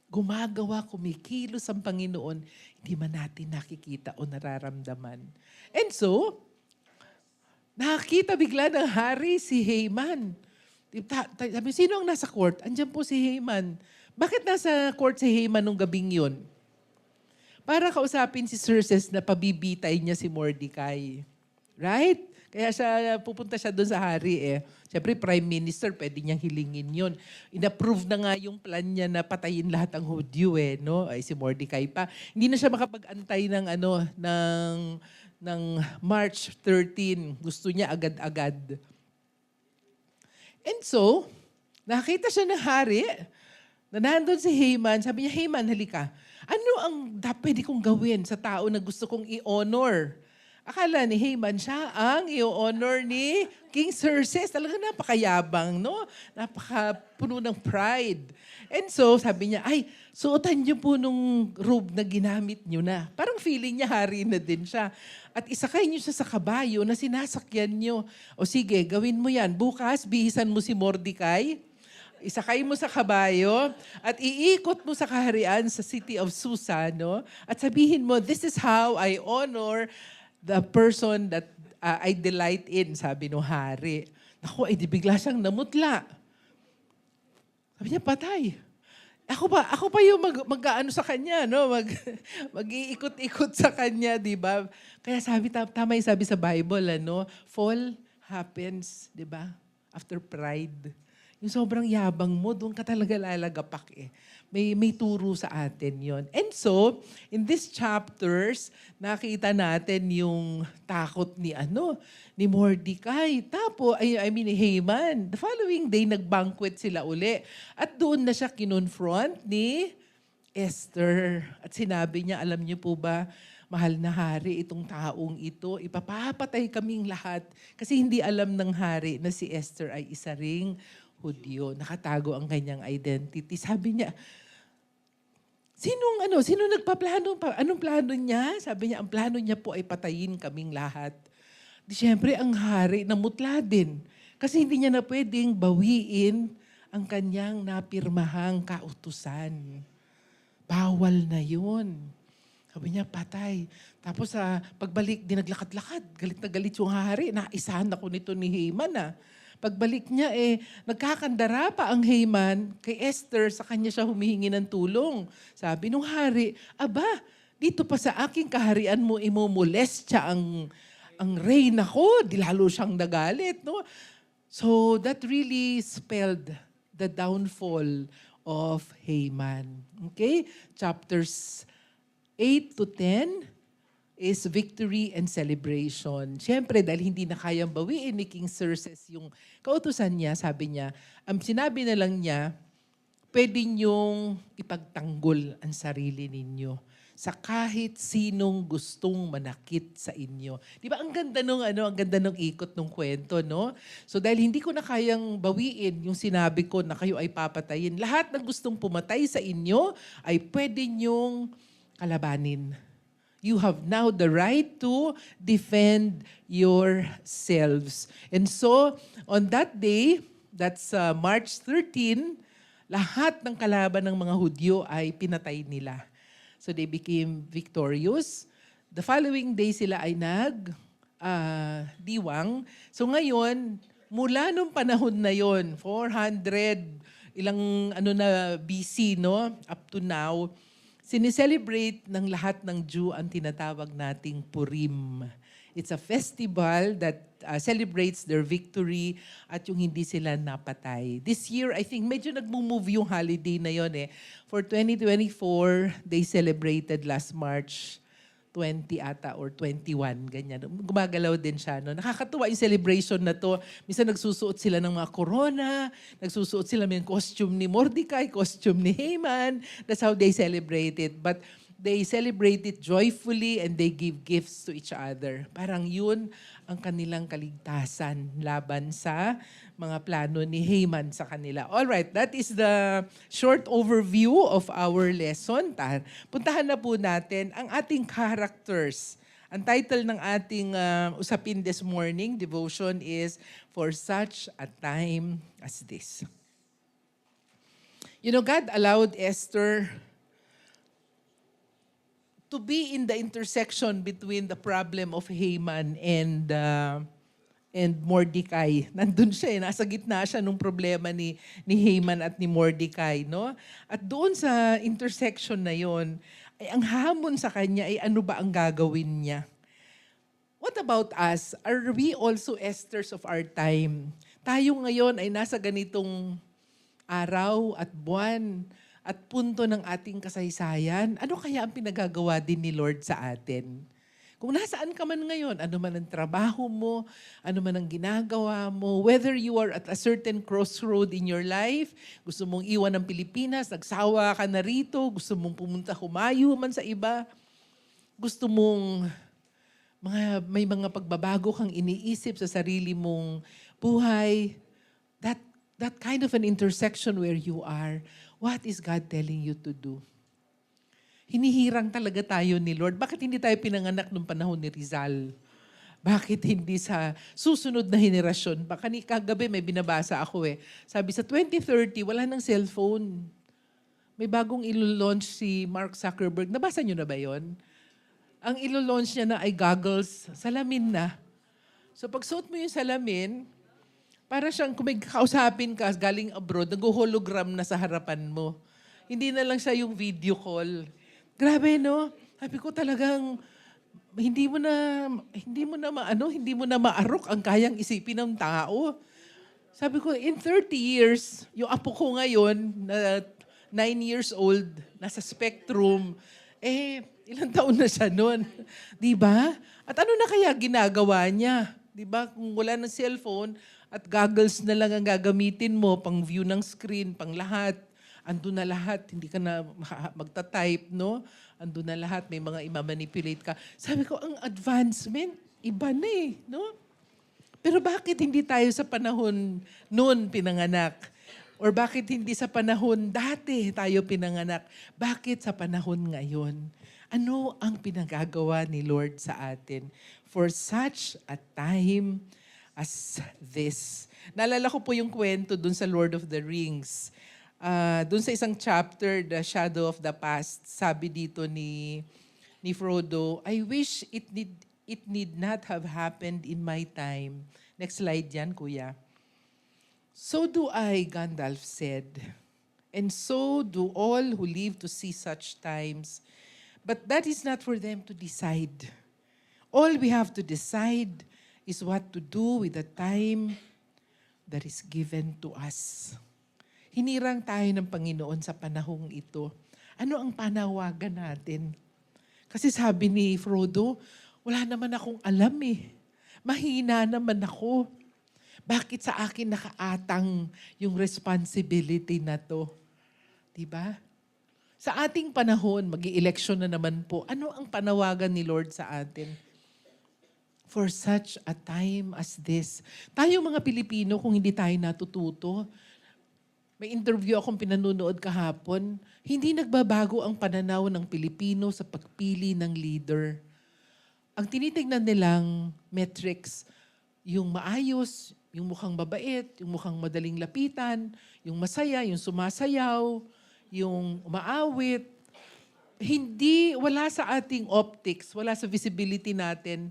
Gumagawa, kumikilos ang Panginoon, hindi man natin nakikita o nararamdaman. And so, nakakita bigla ng hari si Haman. Sabi, sino ang nasa court? Andiyan po si Haman. Bakit nasa court si Haman nung gabing yun? Para kausapin si Xerxes na pabibitay niya si Mordecai. Right? Kaya pupunta siya doon sa hari eh. Siyempre, prime minister, pwede niyang hilingin yun. Inapprove na nga yung plan niya na patayin lahat ng Hudyo eh. No? Ay, si Mordecai pa. Hindi na siya makapag-antay ng ng March 13. Gusto niya agad-agad. And so, nakita siya ng hari na nandun si Haman. Sabi niya, Haman, halika. Ano ang pwede kong gawin sa tao na gusto kong i-honor? Akala ni Haman siya ang i-honor ni King Xerxes. Talaga napakayabang, no? Napakapuno ng pride. And so, sabi niya, ay, suotan niyo po nung robe na ginamit niyo na. Parang feeling niya hari na din siya. At isakay niyo siya sa kabayo na sinasakyan niyo. O sige, gawin mo yan. Bukas, bihisan mo si Mordecai. Isakay mo sa kabayo at iikot mo sa kaharian sa city of Susa, no? At sabihin mo, this is how I honor the person that I delight in, sabi ng hari. Naku, ay di bigla siyang namutla. Sabi niya, patay. Ako pa yung mag-aano sa kanya, no? Mag-iikot-ikot sa kanya, di ba? Kaya tama yung sabi sa Bible, ano? Fall happens, di ba? After pride. Yung sobrang yabang mo, doon ka talaga lalagapak eh. May turo sa atin yon. And so, in these chapters, nakita natin yung takot ni Mordecai. Haman. The following day, nag-banquet sila uli. At doon na siya kinonfront ni Esther. At sinabi niya, alam niyo po ba, mahal na hari, itong taong ito, ipapapatay kaming lahat. Kasi hindi alam ng hari na si Esther ay isa ring Hudyo. Nakatago ang kanyang identity. Sabi niya, sino nagpaplano? Anong plano niya? Sabi niya, ang plano niya po ay patayin kaming lahat. Di syempre, ang hari namutla din. Kasi hindi niya na pwedeng bawiin ang kanyang napirmahang kautusan. Bawal na yun. Sabi niya, patay. Tapos pagbalik, naglakad-lakad. Galit na galit yung hari. Naisahan ako nito ni Haman Pagbalik niya, nagkakandara pa ang Haman kay Esther, sa kanya siya humihingi ng tulong. Sabi nung hari, aba, dito pa sa aking kaharian mo imomolestya ang reyna ko. Di lalo siyang nagalit, no? So that really spelled the downfall of Haman. Okay? Chapters 8 to 10 is victory and celebration. Siyempre, dahil hindi na kayang bawiin ni King Xerxes yung kautusan niya, sabi niya, sinabi na lang niya, pwede niyong ipagtanggol ang sarili ninyo sa kahit sinong gustong manakit sa inyo. Di ba ang ganda nung ikot nung kwento, no? So dahil hindi ko na kayang bawiin yung sinabi ko na kayo ay papatayin, lahat ng gustong pumatay sa inyo ay pwede niyong kalabanin. You have now the right to defend yourselves. And so, on that day, that's March 13, lahat ng kalaban ng mga Hudyo ay pinatay nila. So they became victorious. The following day sila ay diwang. So ngayon, mula nung panahon na yon, 400 ilang BC, no, up to now, sineselebrate ng lahat ng Jew ang tinatawag nating Purim. It's a festival that celebrates their victory at yung hindi sila napatay. This year, I think medyo nagmo-move yung holiday na yon eh. For 2024, they celebrated last March 20 ata or 21, ganyan. Gumagalaw din siya. No? Nakakatuwa yung celebration na to. Minsan nagsusuot sila ng mga corona, nagsusuot sila ng costume ni Mordecai, costume ni Haman. That's how they celebrate it. But they celebrate it joyfully and they give gifts to each other. Parang yun ang kanilang kaligtasan laban sa mga plano ni Haman sa kanila. All right, that is the short overview of our lesson. Puntahan na po natin ang ating characters. Ang title ng ating usapin this morning, devotion, is For Such a Time as This. You know, God allowed Esther to be in the intersection between the problem of Haman and Mordecai. Nandun siya, nasa gitna siya nung problema ni Haman at ni Mordecai, no? At doon sa intersection na yon, ay ang hamon sa kanya ay ano ba ang gagawin niya? What about us? Are we also Esthers of our time? Tayo ngayon ay nasa ganitong araw at buwan at punto ng ating kasaysayan. Ano kaya ang pinagagawa din ni Lord sa atin? Kung nasaan ka man ngayon, ano man ang trabaho mo, ano man ang ginagawa mo, whether you are at a certain crossroad in your life, gusto mong iwan ng Pilipinas, nagsawa ka na rito, gusto mong pumunta humayo man sa iba, gusto mong may mga pagbabago kang iniisip sa sarili mong buhay, that kind of an intersection where you are, what is God telling you to do? Hinihirang talaga tayo ni Lord. Bakit hindi tayo pinanganak nung panahon ni Rizal? Bakit hindi sa susunod na henerasyon? Kagabi may binabasa ako eh. Sabi sa 2030, wala nang cellphone. May bagong ilo-launch si Mark Zuckerberg. Nabasa nyo na ba yon? Ang ilo-launch niya na ay goggles, salamin na. So pag suot mo yung salamin, para siyang kung may kausapin ka galing abroad, nag-hologram na sa harapan mo. Hindi na lang siya yung video call. Grabe, no? Sabi ko talagang hindi mo na maarok ang kayang isipin ng tao. Sabi ko, in 30 years, yung apo ko ngayon, na 9 years old, nasa Spectrum, ilang taon na siya noon. Diba? At ano na kaya ginagawa niya? Diba? Kung wala ng cellphone, at goggles na lang ang gagamitin mo, pang view ng screen, pang lahat. Andun na lahat, hindi ka na magta-type, no? Andun na lahat, may mga imamanipulate ka. Sabi ko, ang advancement, iba na eh, no? Pero bakit hindi tayo sa panahon noon pinanganak? Or bakit hindi sa panahon dati tayo pinanganak? Bakit sa panahon ngayon? Ano ang pinagagawa ni Lord sa atin? For such a time as this. Naalala ko po yung kwento dun sa Lord of the Rings. Dun sa isang chapter, The Shadow of the Past, sabi dito ni Frodo, I wish it need not have happened in my time. Next slide yan, kuya. So do I, Gandalf said, and so do all who live to see such times. But that is not for them to decide. All we have to decide is what to do with the time that is given to us. Hinirang tayo ng Panginoon sa panahong ito. Ano ang panawagan natin? Kasi sabi ni Frodo, wala naman akong alam eh. Mahina naman ako. Bakit sa akin nakaatang yung responsibility na to? Diba? Sa ating panahon, mag-i-election na naman po, ano ang panawagan ni Lord sa atin? For such a time as this. Tayo mga Pilipino, kung hindi tayo natututo, may interview akong pinanunood kahapon, hindi nagbabago ang pananaw ng Pilipino sa pagpili ng leader. Ang tinitignan nilang metrics, yung maayos, yung mukhang mabait, yung mukhang madaling lapitan, yung masaya, yung sumasayaw, yung umaawit. wala sa ating optics, wala sa visibility natin.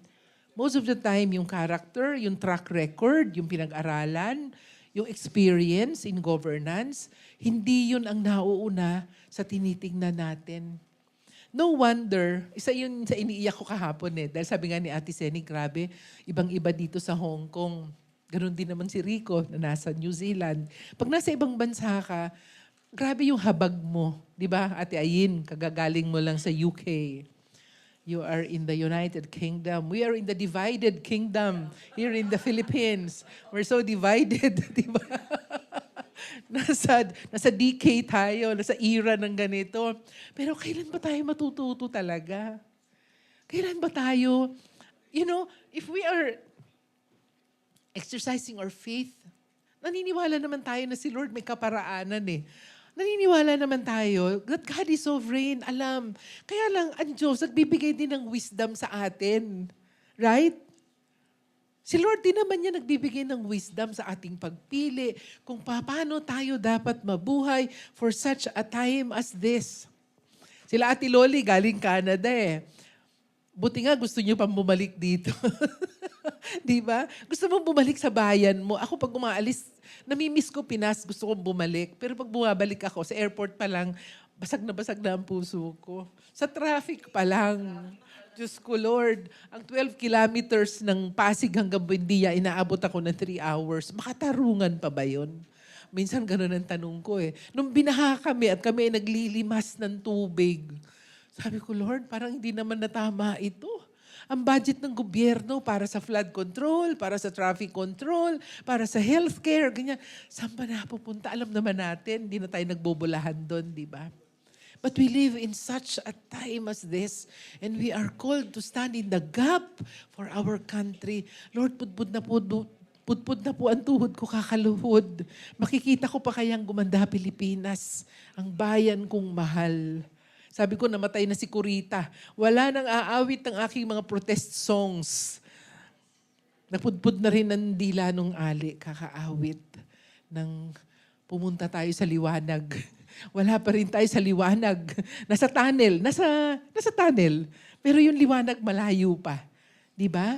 Most of the time, yung character, yung track record, yung pinag-aralan, yung experience in governance, hindi yun ang nauuna sa tinitingnan natin. No wonder, isa yun sa iniiyak ko kahapon Dahil sabi nga ni Ate Seni, grabe, ibang-iba dito sa Hong Kong. Ganon din naman si Rico na nasa New Zealand. Pag nasa ibang bansa ka, grabe yung habag mo. Di ba, Ate Ayin, kagagaling mo lang sa UK. You are in the United Kingdom. We are in the divided kingdom here in the Philippines. We're so divided, di ba? nasa decay tayo, nasa era ng ganito. Pero kailan ba tayo matututo talaga? Kailan ba tayo, if we are exercising our faith, naniniwala naman tayo na si Lord may kaparaanan Naniniwala naman tayo that God is sovereign, alam. Kaya lang, ang Diyos, nagbibigay din ng wisdom sa atin. Right? Si Lord din naman niya nagbibigay ng wisdom sa ating pagpili kung paano tayo dapat mabuhay for such a time as this. Sila Ate Loli, galing Canada Buti nga gusto niyo pang bumalik dito. Di ba? Gusto mong bumalik sa bayan mo. Ako pag umaalis, namimiss ko Pinas, gusto kong bumalik. Pero pag bumabalik ako, sa airport pa lang, basag na ang puso ko. Sa traffic pa lang. Diyos ko, Lord, ang 12 kilometers ng Pasig hanggang Buendia, inaabot ako ng 3 hours. Makatarungan pa ba yun? Minsan ganun ang tanong ko Nung binaha kami at kami ay naglilimas ng tubig, sabi ko, Lord, parang hindi naman natama ito. Ang budget ng gobyerno para sa flood control, para sa traffic control, para sa healthcare, ganyan. Saan ba napupunta? Alam naman natin, hindi na tayo nagbobolahan doon, di ba? But we live in such a time as this, and we are called to stand in the gap for our country. Lord, pudpud na po ang tuhod ko kakaluhod. Makikita ko pa kayang gumanda Pilipinas, ang bayan kong mahal. Sabi ko, namatay na si Kurita. Wala nang aawit ng aking mga protest songs. Napudpud na rin ng dila nung ali, kakaawit ng pumunta tayo sa liwanag. Wala pa rin tayo sa liwanag. Nasa tunnel. Nasa tunnel. Pero yung liwanag malayo pa. Di ba?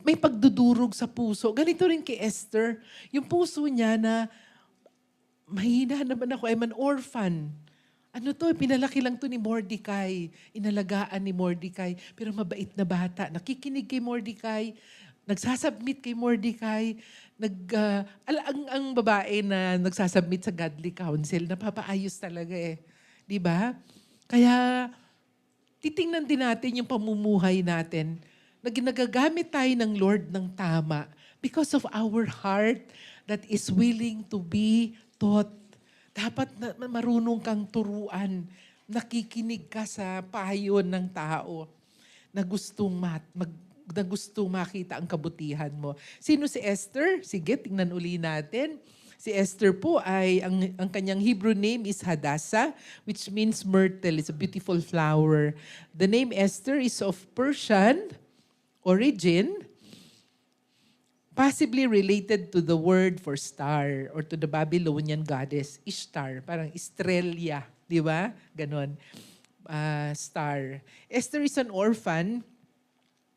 May pagdudurog sa puso. Ganito rin kay Esther. Yung puso niya na mahina naman ako. I'm an orphan. Pinalaki lang to ni Mordecai. Inalagaan ni Mordecai. Pero mabait na bata. Nakikinig kay Mordecai. Nagsasubmit kay Mordecai. Ang babae na nagsasubmit sa godly counsel, napapaayos talaga Di ba? Kaya, titingnan din natin yung pamumuhay natin na ginagagamit tayo ng Lord ng tama because of our heart that is willing to be taught. Dapat na marunong kang turuan. Nakikinig ka sa payo ng tao na gustong makita ang kabutihan mo. Sino si Esther? Sige, tingnan uli natin. Si Esther po ay, ang kanyang Hebrew name is Hadassah, which means myrtle. It's a beautiful flower. The name Esther is of Persian origin, possibly related to the word for star or to the Babylonian goddess Ishtar, parang Estrella, di ba? Ganon. Star. Esther is an orphan,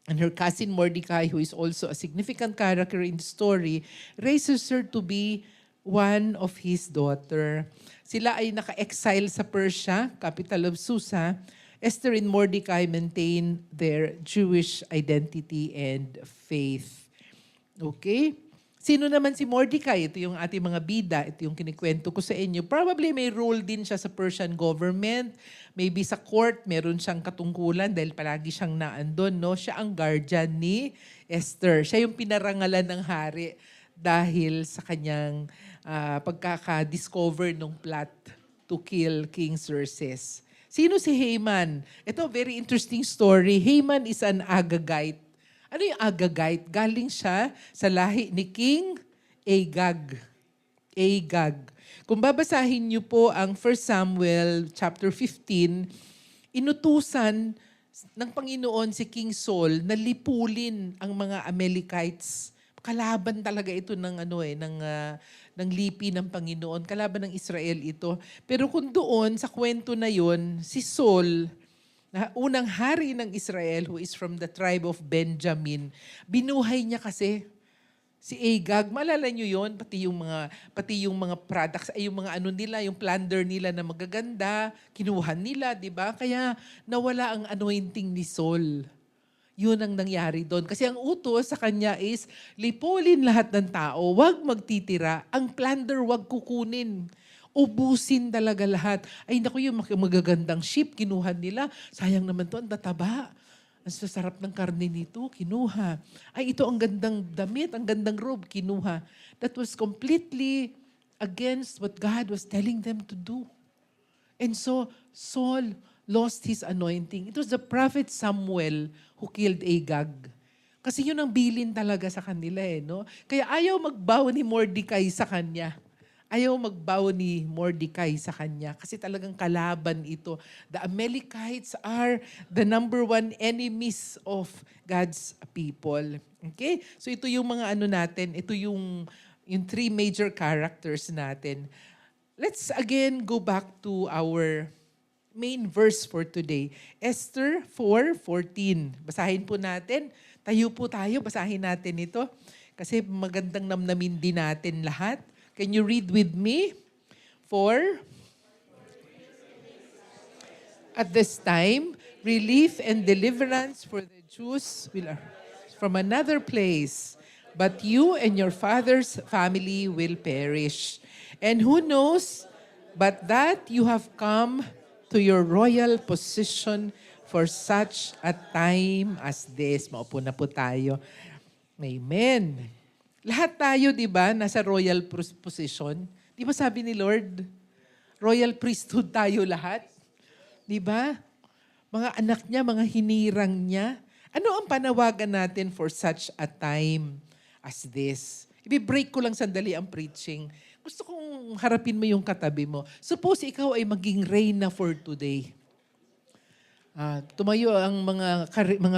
and her cousin Mordecai, who is also a significant character in the story, raises her to be one of his daughter. Sila ay naka-exile sa Persia, capital of Susa. Esther and Mordecai maintain their Jewish identity and faith. Okay? Sino naman si Mordecai? Ito yung ating mga bida. Ito yung kinikwento ko sa inyo. Probably may role din siya sa Persian government. Maybe sa court, meron siyang katungkulan dahil palagi siyang naandun. No? Siya ang guardian ni Esther. Siya yung pinarangalan ng hari dahil sa kanyang pagkaka-discover ng plot to kill King Xerxes. Sino si Haman? Ito, very interesting story. Haman is an Agagite. Ano yung Agagite? Galing siya sa lahi ni King Agag. Kung babasahin niyo po ang 1 Samuel chapter 15, inutusan ng Panginoon si King Saul na lipulin ang mga Amalekites. kalaban talaga ito ng ng lipi ng Panginoon, kalaban ng Israel ito. Pero kung doon sa kwento na yon, si Saul, na unang hari ng Israel who is from the tribe of Benjamin, binuhay niya kasi si Agag. Maalala niyo yon, pati yung mga products, ay yung mga nila, yung plunder nila na magaganda, kinuha nila, 'di ba? Kaya nawala ang anointing ni Saul. Yun ang nangyari doon. Kasi ang utos sa kanya is, lipulin lahat ng tao, wag magtitira, ang plunder wag kukunin. Ubusin talaga lahat. Ay naku, yung magagandang sheep, kinuha nila. Sayang naman to, ang tataba. Ang sasarap ng karne nito, kinuha. Ay ito, ang gandang damit, ang gandang robe, kinuha. That was completely against what God was telling them to do. And so, Saul lost his anointing. It was the prophet Samuel who killed Agag. Kasi yun ang bilin talaga sa kanila no? Kaya ayaw magbaw ni Mordecai sa kanya. Ayaw magbaw ni Mordecai sa kanya. Kasi talagang kalaban ito. The Amalekites are the number one enemies of God's people. Okay? So ito yung mga natin, ito yung three major characters natin. Let's again go back to our main verse for today. Esther 4:14. Basahin po natin. Tayo po tayo, basahin natin ito. Kasi magandang namnamin din natin lahat. Can you read with me? At this time, relief and deliverance for the Jews will arise from another place. But you and your father's family will perish. And who knows but that you have come to your royal position for such a time as this. Maupo na po tayo. Amen. Lahat tayo, di ba, nasa royal position. Di ba sabi ni Lord, royal priesthood tayo lahat? Di ba? Mga anak niya, mga hinirang niya. Ano ang panawagan natin for such a time as this? I-break ko lang sandali ang preaching. Gusto kong harapin mo yung katabi mo. Suppose ikaw ay maging reyna for today. Tumayo ang mga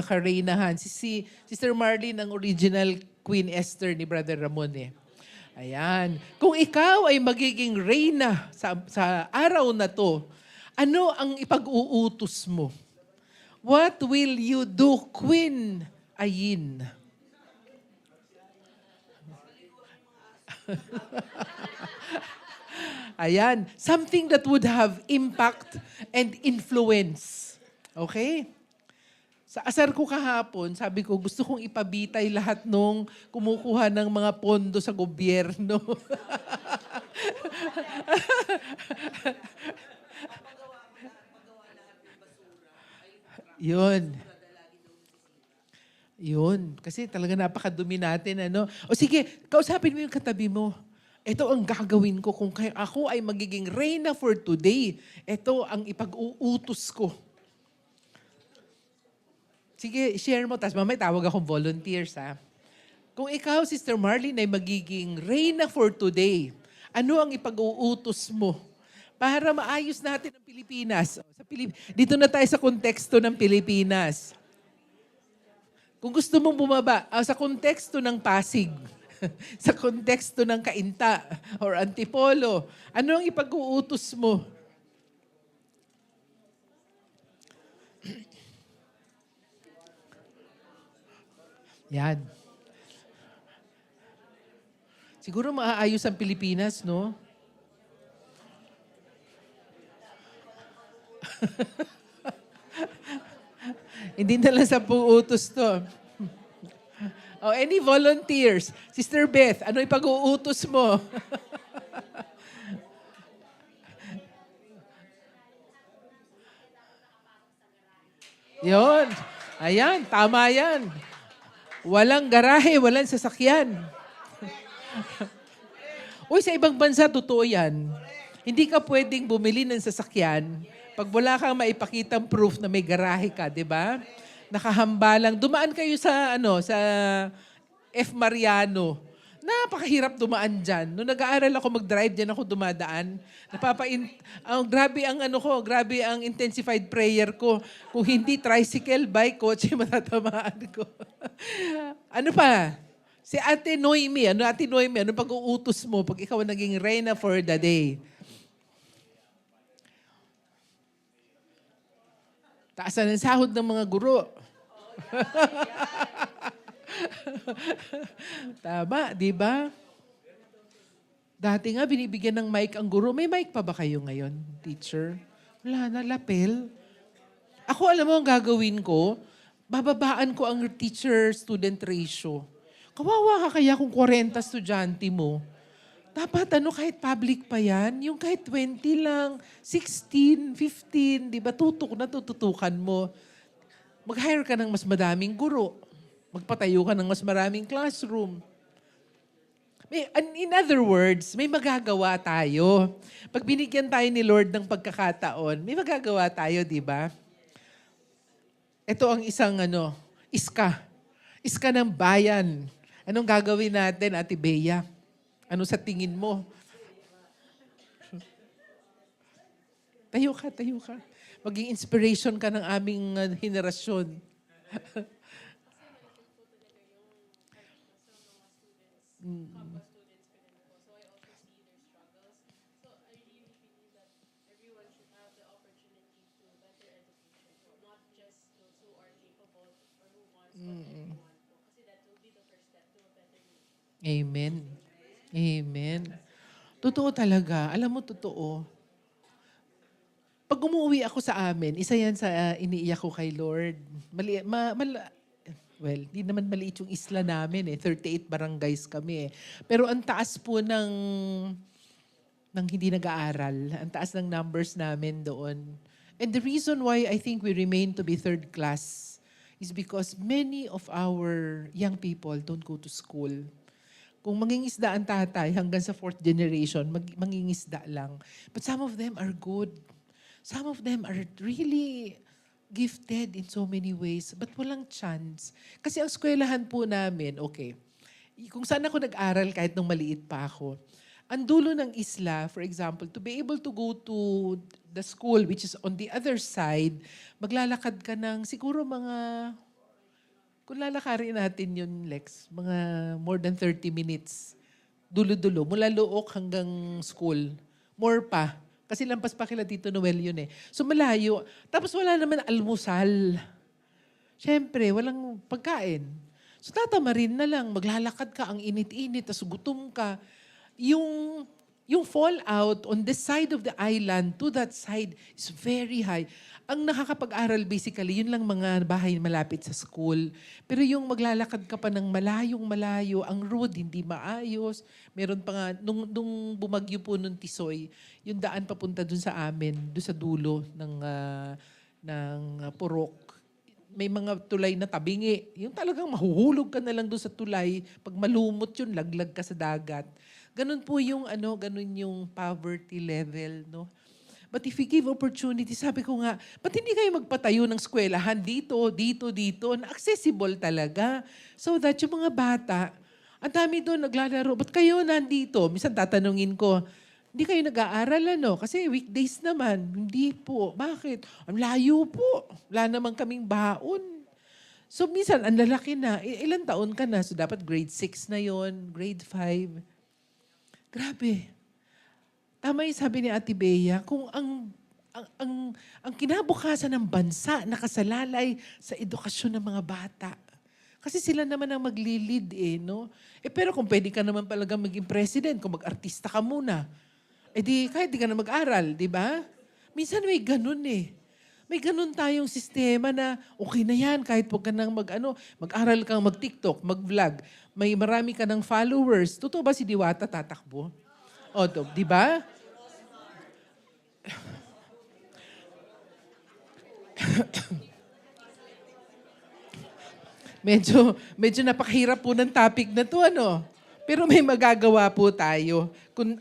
kareynahan. Si Sister Marlene ang original Queen Esther ni Brother Ramon Ayan. Kung ikaw ay magiging reyna sa araw na to, ano ang ipag-uutos mo? What will you do, Queen Ayin? Ayan. Something that would have impact and influence. Okay? Sa asar ko kahapon, sabi ko, gusto kong ipabitay lahat nung kumukuha ng mga pondo sa gobyerno. Yun. Yun. Kasi talaga napakadumi natin. O sige, kausapin mo yung katabi mo. Ito ang gagawin ko kung ako ay magiging reyna for today. Ito ang ipag-uutos ko. Sige, share mo. Tapos mamaya tawag akong volunteers, Kung ikaw, Sister Marlene, ay magiging reyna for today, ano ang ipag-uutos mo para maayos natin ang Pilipinas? Dito na tayo sa konteksto ng Pilipinas. Kung gusto mong bumaba, sa konteksto ng Pasig, sa konteksto ng Cainta or Antipolo, ano ang ipag-uutos mo? Yan. Siguro maaayos ang Pilipinas, no? Hindi na lang 10 utos to. Any volunteers? Sister Beth, ano ipag-uutos mo? Yon. Ayan, tama yan. Walang garahe, walang sasakyan. Uy, sa ibang bansa, totoo yan. Hindi ka pwedeng bumili ng sasakyan pag wala kang maipakitang proof na may garahe ka, di ba? Nakahambalang. Dumaan kayo sa F. Mariano. Napakahirap dumaan dyan. Nung nag-aaral ako mag-drive, dyan ako dumadaan. Grabe ang intensified prayer ko. Kung hindi tricycle, bike, kotse, matatamaan ko. Ano pa? Si Ate Noemi, Ate Noemi, ano pag-uutos mo pag ikaw naging reyna for the day? Taasan ang sahod ng mga guro. Tama, di ba? Dati nga, binibigyan ng mic ang guro. May mic pa ba kayo ngayon, teacher? Wala na, lapel. Ako, alam mo ang gagawin ko? Bababaan ko ang teacher-student ratio. Kawawa ka kaya kung 40 estudyante mo. Dapat kahit public pa yan, yung kahit 20 lang, 16, 15, di ba? Tututukan mo. Mag-hire ka ng mas madaming guro. Magpatayo ka ng mas maraming classroom. In other words, may magagawa tayo. Pag binigyan tayo ni Lord ng pagkakataon, may magagawa tayo, di ba? Ito ang isang iska. Iska ng bayan. Anong gagawin natin, Ate Bea? Ano sa tingin mo? Tayo ka. Maging inspiration ka ng aming henerasyon. Amen. Amen. Totoo talaga. Alam mo, totoo. Pag umuwi ako sa amin, isa yan sa iniiyak ko kay Lord. Di naman maliit yung isla namin 38 barangays kami Pero ang taas po ng hindi nag-aaral. Ang taas ng numbers namin doon. And the reason why I think we remain to be third class is because many of our young people don't go to school. Kung mangingisda ang tatay hanggang sa 4th generation, mangingisda lang. But some of them are good. Some of them are really gifted in so many ways, but walang chance. Kasi ang eskwelahan po namin, kung saan ako nag-aral kahit nung maliit pa ako, ang dulo ng isla, for example, to be able to go to the school which is on the other side, maglalakad ka ng siguro kung lalakarin natin yun, Lex, mga more than 30 minutes. Dulo-dulo, mula Luok hanggang school. More pa. Kasi lampas pa kila Tito Noel yun So malayo. Tapos wala naman almusal. Siyempre, walang pagkain. So tatamarin na lang, maglalakad ka, ang init-init, tapos gutom ka. Yung fallout on this side of the island to that side is very high. Ang nakakapag-aral basically, yun lang mga bahay malapit sa school. Pero yung maglalakad ka pa ng malayong-malayo, ang road hindi maayos. Meron pa nga, nung bumagyo po nung Tisoy, yung daan papunta dun sa amin, dun sa dulo ng Purok. May mga tulay na tabingi. Yung talagang mahuhulog ka na lang dun sa tulay. Pag malumot yun, laglag ka sa dagat. Ganun po ganun yung poverty level, no? But if we give opportunity, sabi ko nga, ba't hindi kayo magpatayo ng eskwelahan dito, na accessible talaga? So that yung mga bata, ang dami doon naglalaro, ba't kayo nandito? Minsan tatanungin ko, hindi kayo nag-aaral Kasi weekdays naman. Hindi po. Bakit? Ang layo po. Wala naman kaming baon. So minsan, ang lalaki na. Ilan taon ka na? So dapat grade 6 na yon, grade 5. Grabe. Tama yung sabi ni Ate Bea, kung ang kinabukasan ng bansa nakasalalay sa edukasyon ng mga bata. Kasi sila naman ang magli-lead no? Pero kung pwede ka naman talaga maging president, kung mag-artista ka muna, kahit di ka na mag-aral, di ba? Minsan may ganun May ganun tayong sistema na okay na yan, kahit huwag ka nang mag-aral kang mag-TikTok, mag-vlog, may marami ka ng followers. Totoo ba si Diwata tatakbo? Di ba? medyo napakahirap po ng topic na to, Pero may magagawa po tayo. Kung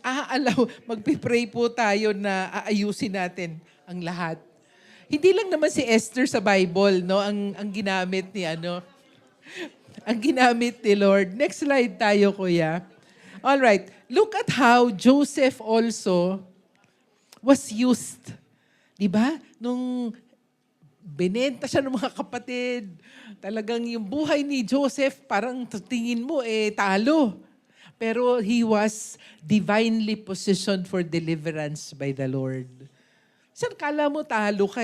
magpipray po tayo na aayusin natin ang lahat. Hindi lang naman si Esther sa Bible, ang ginamit ni ang ginamit ni Lord. Next slide tayo, Kuya. All right. Look at how Joseph also was used. Di ba? Nung Binenta siya ng mga kapatid. Talagang yung buhay ni Joseph, parang tingin mo, talo. Pero he was divinely positioned for deliverance by the Lord. Saan kala mo talo ka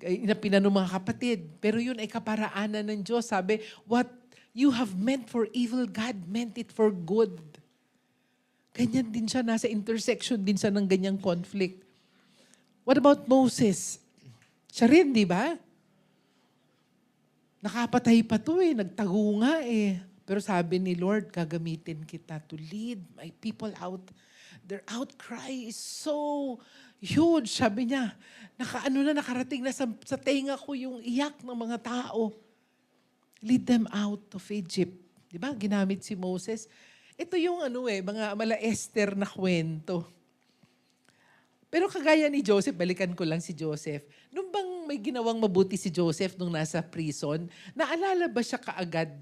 Inapina ng mga kapatid. Pero yun ay kaparaanan ng Diyos. Sabi, what you have meant for evil, God meant it for good. Ganyan din siya, nasa intersection din siya ng ganyang conflict. What about Moses? Siya rin, di ba? Nakapatay pa to nagtago nga Pero sabi ni Lord, gagamitin kita to lead my people out. Their outcry is so huge. Sabi niya, nakarating na sa tenga ko yung iyak ng mga tao. Lead them out of Egypt. Di ba? Ginamit si Moses. Ito yung mga mala Esther na kwento. Pero kagaya ni Joseph, balikan ko lang si Joseph. Nung bang may ginawang mabuti si Joseph nung nasa prison, naalala ba siya kaagad?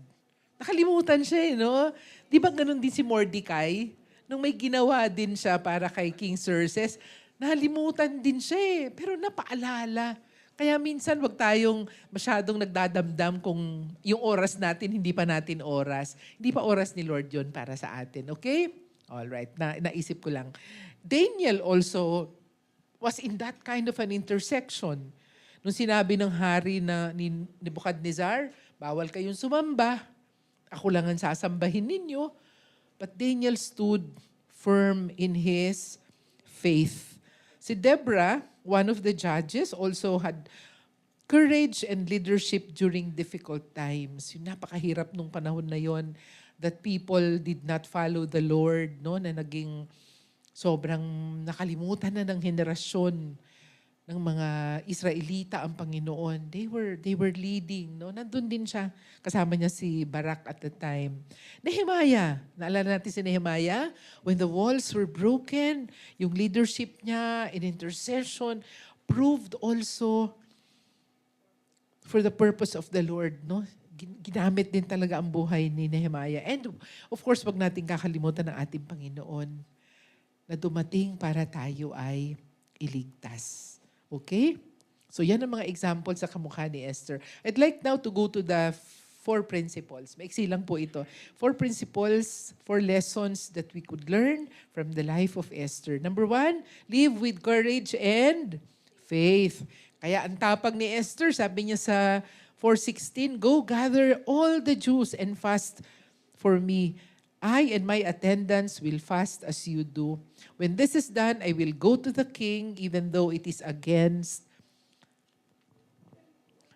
Nakalimutan siya no? Di ba ganun din si Mordecai? Nung may ginawa din siya para kay King Xerxes, nalimutan din siya pero napaalala. Kaya minsan wag tayong masyadong nagdadamdam kung yung oras natin, hindi pa natin oras. Hindi pa oras ni Lord yon para sa atin. Okay? Alright, naisip ko lang. Daniel also was in that kind of an intersection. Nung sinabi ng hari ni Nebuchadnezzar, bawal kayong sumamba. Ako lang ang sasambahin ninyo. But Daniel stood firm in his faith. Si Deborah, one of the judges, also had courage and leadership during difficult times. Yung napakahirap nung panahon na yon that people did not follow the Lord, no? Na naging sobrang nakalimutan na ng henerasyon ng mga Israelita ang Panginoon. They were leading, no? Nandun din siya. Kasama niya si Barak at the time. Nehemiah. Naalala natin si Nehemiah? When the walls were broken, yung leadership niya in intercession proved also for the purpose of the Lord, no? Ginamit din talaga ang buhay ni Nehemiah. And of course, wag natin kakalimutan ng ating Panginoon na dumating para tayo ay iligtas. Okay? So yan ang mga example sa kamukha ni Esther. I'd like now to go to the 4 principles. Maiksi lang po ito. 4 principles, 4 lessons that we could learn from the life of Esther. Number 1, live with courage and faith. Kaya ang tapang ni Esther, sabi niya sa 4:16, go gather all the Jews and fast for me. I and my attendants will fast as you do. When this is done, I will go to the king, even though it is against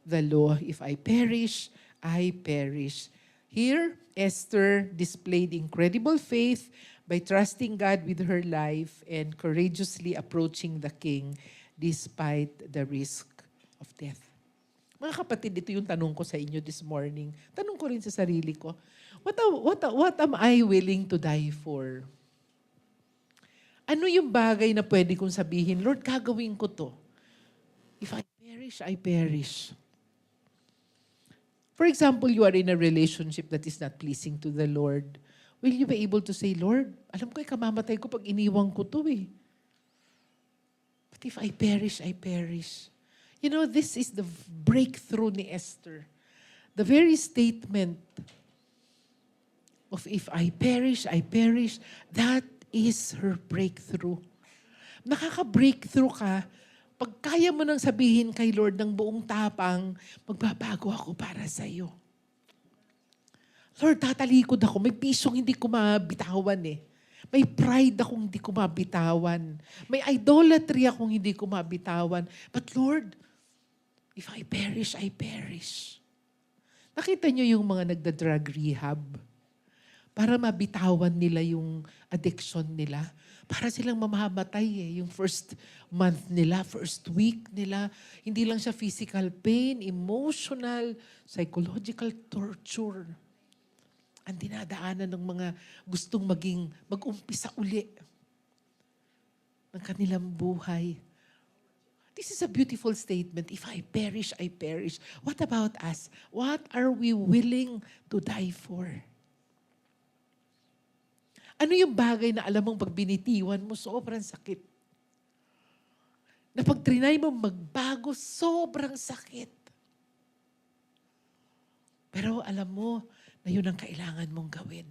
the law. If I perish, I perish. Here, Esther displayed incredible faith by trusting God with her life and courageously approaching the king despite the risk of death. Mga kapatid, ito yung tanong ko sa inyo this morning. Tanong ko rin sa sarili ko. What am I willing to die for? Ano yung bagay na pwede kong sabihin, Lord, gagawin ko to. If I perish, I perish. For example, you are in a relationship that is not pleasing to the Lord. Will you be able to say, Lord, alam ko kamamatay ko pag iniwang ko to But if I perish, I perish. You know, this is the breakthrough ni Esther. The very statement of if I perish, that is her breakthrough. Nakaka-breakthrough ka pag kaya mo nang sabihin kay Lord ng buong tapang, magbabago ako para sa iyo. Lord, tatalikod ako. May pisong hindi ko mabitawan May pride akong hindi ko mabitawan. May idolatry akong hindi ko mabitawan. But Lord, if I perish, I perish. Nakita niyo yung mga nagda-drug rehab? Para mabitawan nila yung addiction nila. Para silang mamamatay Yung first month nila, first week nila. Hindi lang siya physical pain, emotional, psychological torture. Ang dinadaanan ng mga gustong mag-umpisa uli ng kanilang buhay. This is a beautiful statement. If I perish, I perish. What about us? What are we willing to die for? Ano yung bagay na alam mong pag binitiwan mo, sobrang sakit? na pag trinay mo magbago, sobrang sakit. Pero alam mo na yun ang kailangan mong gawin.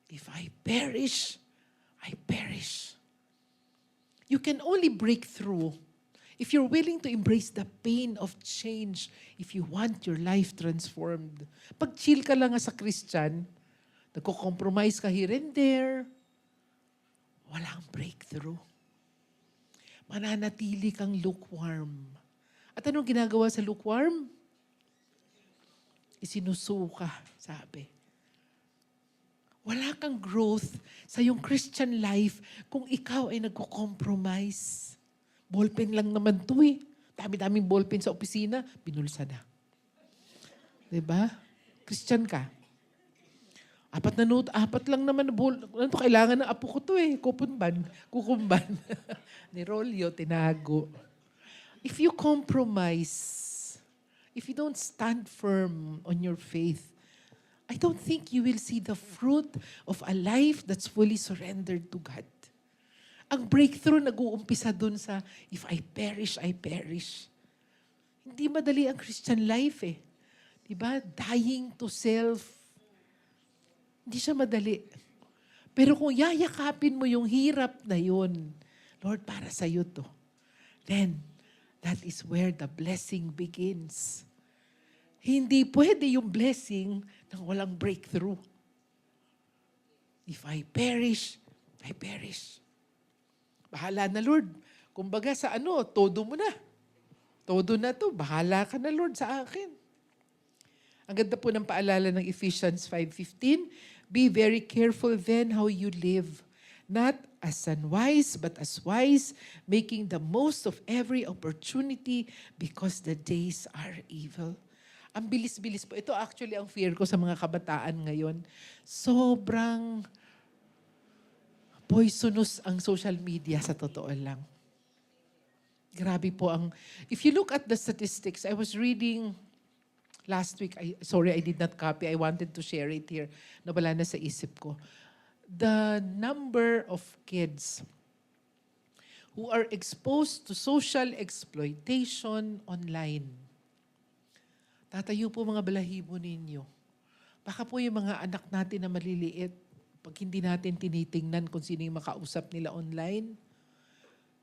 If I perish, I perish. You can only break through if you're willing to embrace the pain of change, if you want your life transformed. Pag chill ka lang sa Christian, nagko-compromise ka here and there, walang breakthrough. Mananatili kang lukewarm. At anong ginagawa sa lukewarm? Isinusuka, sabi. Wala kang growth sa iyong Christian life kung ikaw ay nagko-compromise. Ballpen lang naman to eh. Dami-daming ballpen sa opisina, binulsa na. Diba? Christian ka. Apat lang naman na ball. Ano to, kailangan ng apo ko to eh. Kukumban. Ni Rolyo, tinago. If you compromise, if you don't stand firm on your faith, I don't think you will see the fruit of a life that's fully surrendered to God. Ang breakthrough nag-uumpisa dun sa, if I perish, I perish. Hindi madali ang Christian life eh. Diba? Dying to self. Hindi siya madali. Pero kung yayakapin mo yung hirap na yun, Lord, para sa'yo to, then, that is where the blessing begins. Hindi pwede yung blessing nang walang breakthrough. If I perish, I perish. Bahala na, Lord. Kumbaga sa todo mo na. Todo na to. Bahala ka na, Lord, sa akin. Ang ganda po ng paalala ng Ephesians 5:15. Be very careful then how you live. Not as unwise, but as wise, making the most of every opportunity because the days are evil. Ang bilis-bilis po. Ito actually ang fear ko sa mga kabataan ngayon. Sobrang poisonous ang social media sa totoo lang. Grabe po ang... If you look at the statistics, I was reading last week, sorry I did not copy, I wanted to share it here. Nawala na sa isip ko. The number of kids who are exposed to social exploitation online. Tatayo po mga balahibo ninyo. Baka po yung mga anak natin na maliliit, pag hindi natin tinitingnan kung sino yung makausap nila online,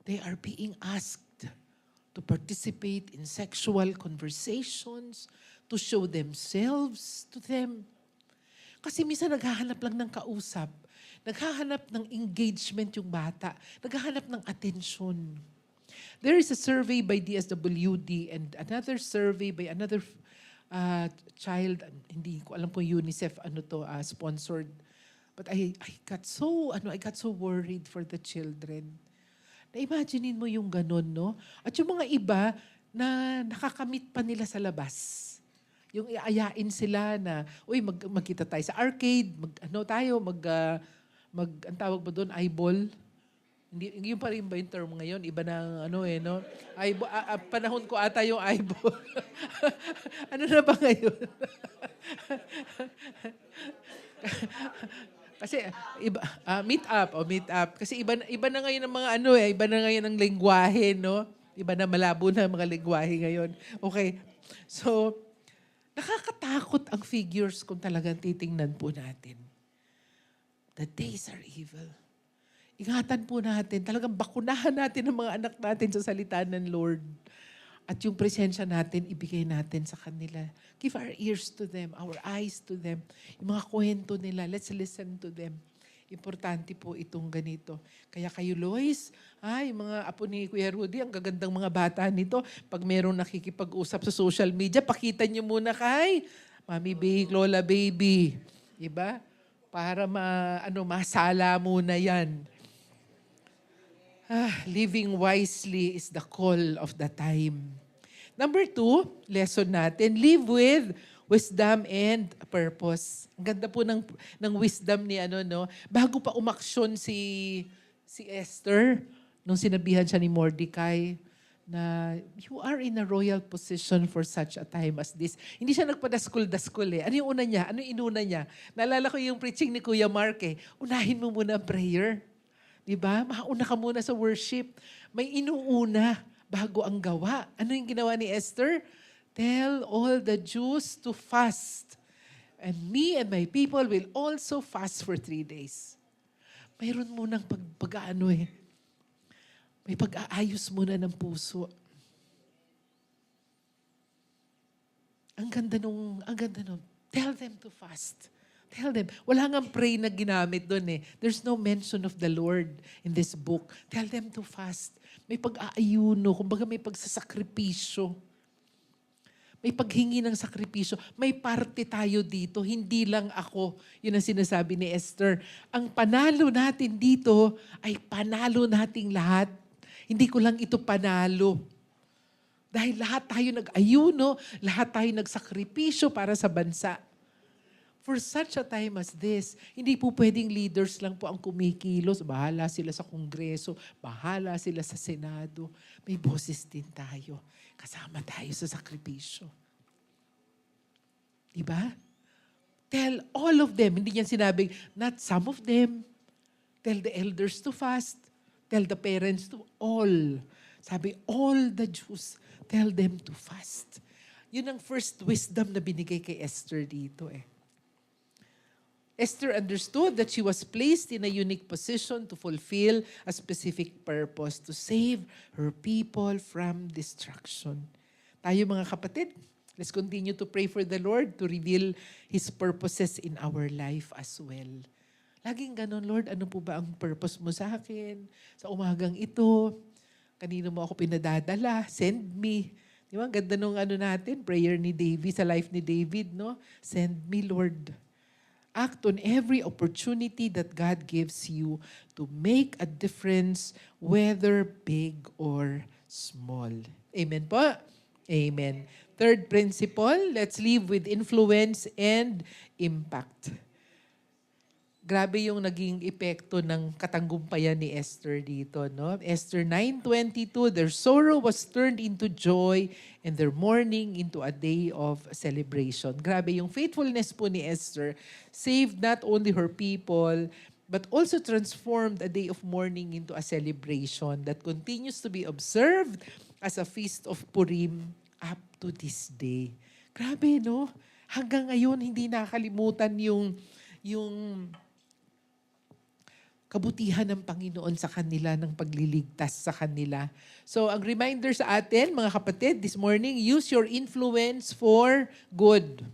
they are being asked to participate in sexual conversations, to show themselves to them. Kasi minsan naghahanap lang ng kausap, naghahanap ng engagement yung bata, naghahanap ng atensyon. There is a survey by DSWD and another survey by another child, hindi ko alam kung UNICEF sponsored. But I got so worried for the children. Na-imaginein mo yung ganun, no? At yung mga iba na nakakamit pa nila sa labas. Yung iayain sila na, uy, magkita tayo sa arcade, ang tawag ba doon, eyeball? Hindi, yun pa rin ba yung term ngayon? Iba na no? Panahon ko ata yung eyeball. Ano na ba ngayon? Kasi iba meet up kasi iba na ngayon ang mga iba na ngayon ang lengguwahe, no? Iba na, malabo na ang mga lengguwahe ngayon. Okay. So nakakatakot ang figures kung talagang titingnan po natin. The days are evil. Ingatan po natin, talagang bakunahan natin ang mga anak natin sa salita ng Lord. At yung presensya natin, ibigay natin sa kanila. Give our ears to them, our eyes to them. Yung mga kwento nila, let's listen to them. Importante po itong ganito. Kaya kayo, Lois, yung mga apo ni Kuya Rudy, ang gagandang mga bata nito. Pag merong nakikipag-usap sa social media, pakita nyo muna kay Mami Baby, Lola Baby. Diba? Para masala muna yan. Living wisely is the call of the time. Number 2, lesson natin, live with wisdom and purpose. Ang ganda po ng wisdom ni bago pa umaksyon si Esther, nung sinabihan siya ni Mordecai, na you are in a royal position for such a time as this. Hindi siya nagpadaskul-daskul eh. Ano yung una niya? Ano yung inuna niya? Naalala ko yung preaching ni Kuya Mark eh. Unahin mo muna ang prayer. Diba? Mauna ka muna sa worship. May inuuna bago ang gawa. Ano yung ginawa ni Esther? Tell all the Jews to fast. And me and my people will also fast for 3 days. Mayroon munang pag-ano eh. May pag-aayos muna ng puso. Ang ganda nung. Tell them to fast. Tell them. Wala nga pray na ginamit doon eh. There's no mention of the Lord in this book. Tell them to fast. May pag-aayuno. Kumbaga may pagsasakripisyo. May paghingi ng sakripisyo. May parte tayo dito. Hindi lang ako. Yun ang sinasabi ni Esther. Ang panalo natin dito ay panalo nating lahat. Hindi ko lang ito panalo. Dahil lahat tayo nag-ayuno, lahat tayo nagsakripisyo para sa bansa. For such a time as this, hindi po pwedeng leaders lang po ang kumikilos. Bahala sila sa Kongreso, bahala sila sa Senado. May boses din tayo. Kasama tayo sa sakripisyo. Diba? Tell all of them. Hindi niyan sinabing, not some of them. Tell the elders to fast. Tell the parents to all. Sabi, all the Jews, tell them to fast. Yun ang first wisdom na binigay kay Esther dito eh. Esther understood that she was placed in a unique position to fulfill a specific purpose, to save her people from destruction. Tayo mga kapatid, let's continue to pray for the Lord to reveal His purposes in our life as well. Laging ganun, Lord, ano po ba ang purpose mo sa akin? Sa umagang ito, kanino mo ako pinadadala? Send me. Di ba? Ganda nung natin, prayer ni David, sa life ni David, no? Send me, Lord. Act on every opportunity that God gives you to make a difference, whether big or small. Amen po? Amen. Third principle, let's live with influence and impact. Grabe yung naging epekto ng katanggumpayan ni Esther dito, no? Esther 9:22, their sorrow was turned into joy and their mourning into a day of celebration. Grabe yung faithfulness po ni Esther saved not only her people but also transformed a day of mourning into a celebration that continues to be observed as a feast of Purim up to this day. Grabe, no? Hanggang ngayon hindi nakakalimutan yung kabutihan ng Panginoon sa kanila, ng pagliligtas sa kanila. So, ang reminder sa atin, mga kapatid, this morning, use your influence for good.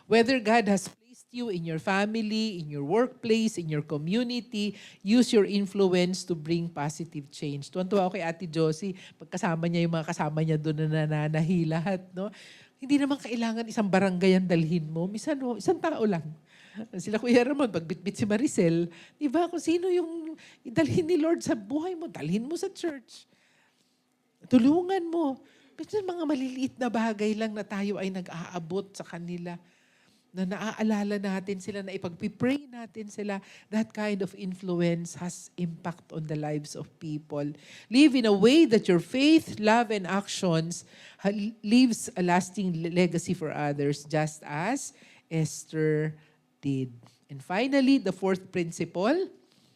Whether God has placed you in your family, in your workplace, in your community, use your influence to bring positive change. Tuwan-tuwa ako kay Ate Josie, pagkasama niya yung mga kasama niya doon na nananahi lahat, no? Hindi naman kailangan isang barangay ang dalhin mo. Minsan, isang tao lang. Sila Kuya Ramon, pagbitbit si Maricel, di ba, kung sino yung idalhin ni Lord sa buhay mo, dalhin mo sa church. Tulungan mo. Pero mga maliliit na bagay lang na tayo ay nag-aabot sa kanila, na naaalala natin sila, na ipagpipray natin sila, that kind of influence has impact on the lives of people. Live in a way that your faith, love, and actions leaves a lasting legacy for others, just as Esther did. And finally, the fourth principle,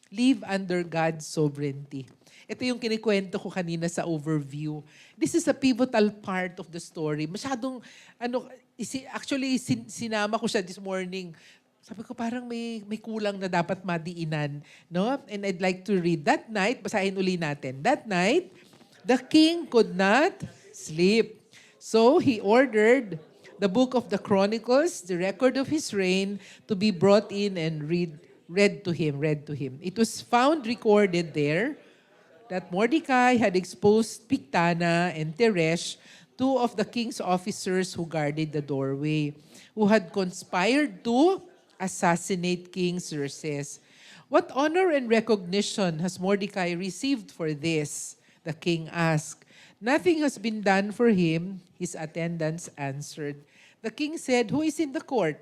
live under God's sovereignty. Ito yung kinikwento ko kanina sa overview. This is a pivotal part of the story. Masyadong, sinama ko siya this morning. Sabi ko parang may kulang na dapat madiinan. No? And I'd like to read. That night, basahin uli natin. That night, the king could not sleep. So he ordered the book of the Chronicles, the record of his reign, to be brought in and read to him. It was found recorded there that Mordecai had exposed Bigthana and Teresh, two of the king's officers who guarded the doorway, who had conspired to assassinate King Xerxes. What honor and recognition has Mordecai received for this? The king asked. Nothing has been done for him, his attendants answered. The king said, who is in the court?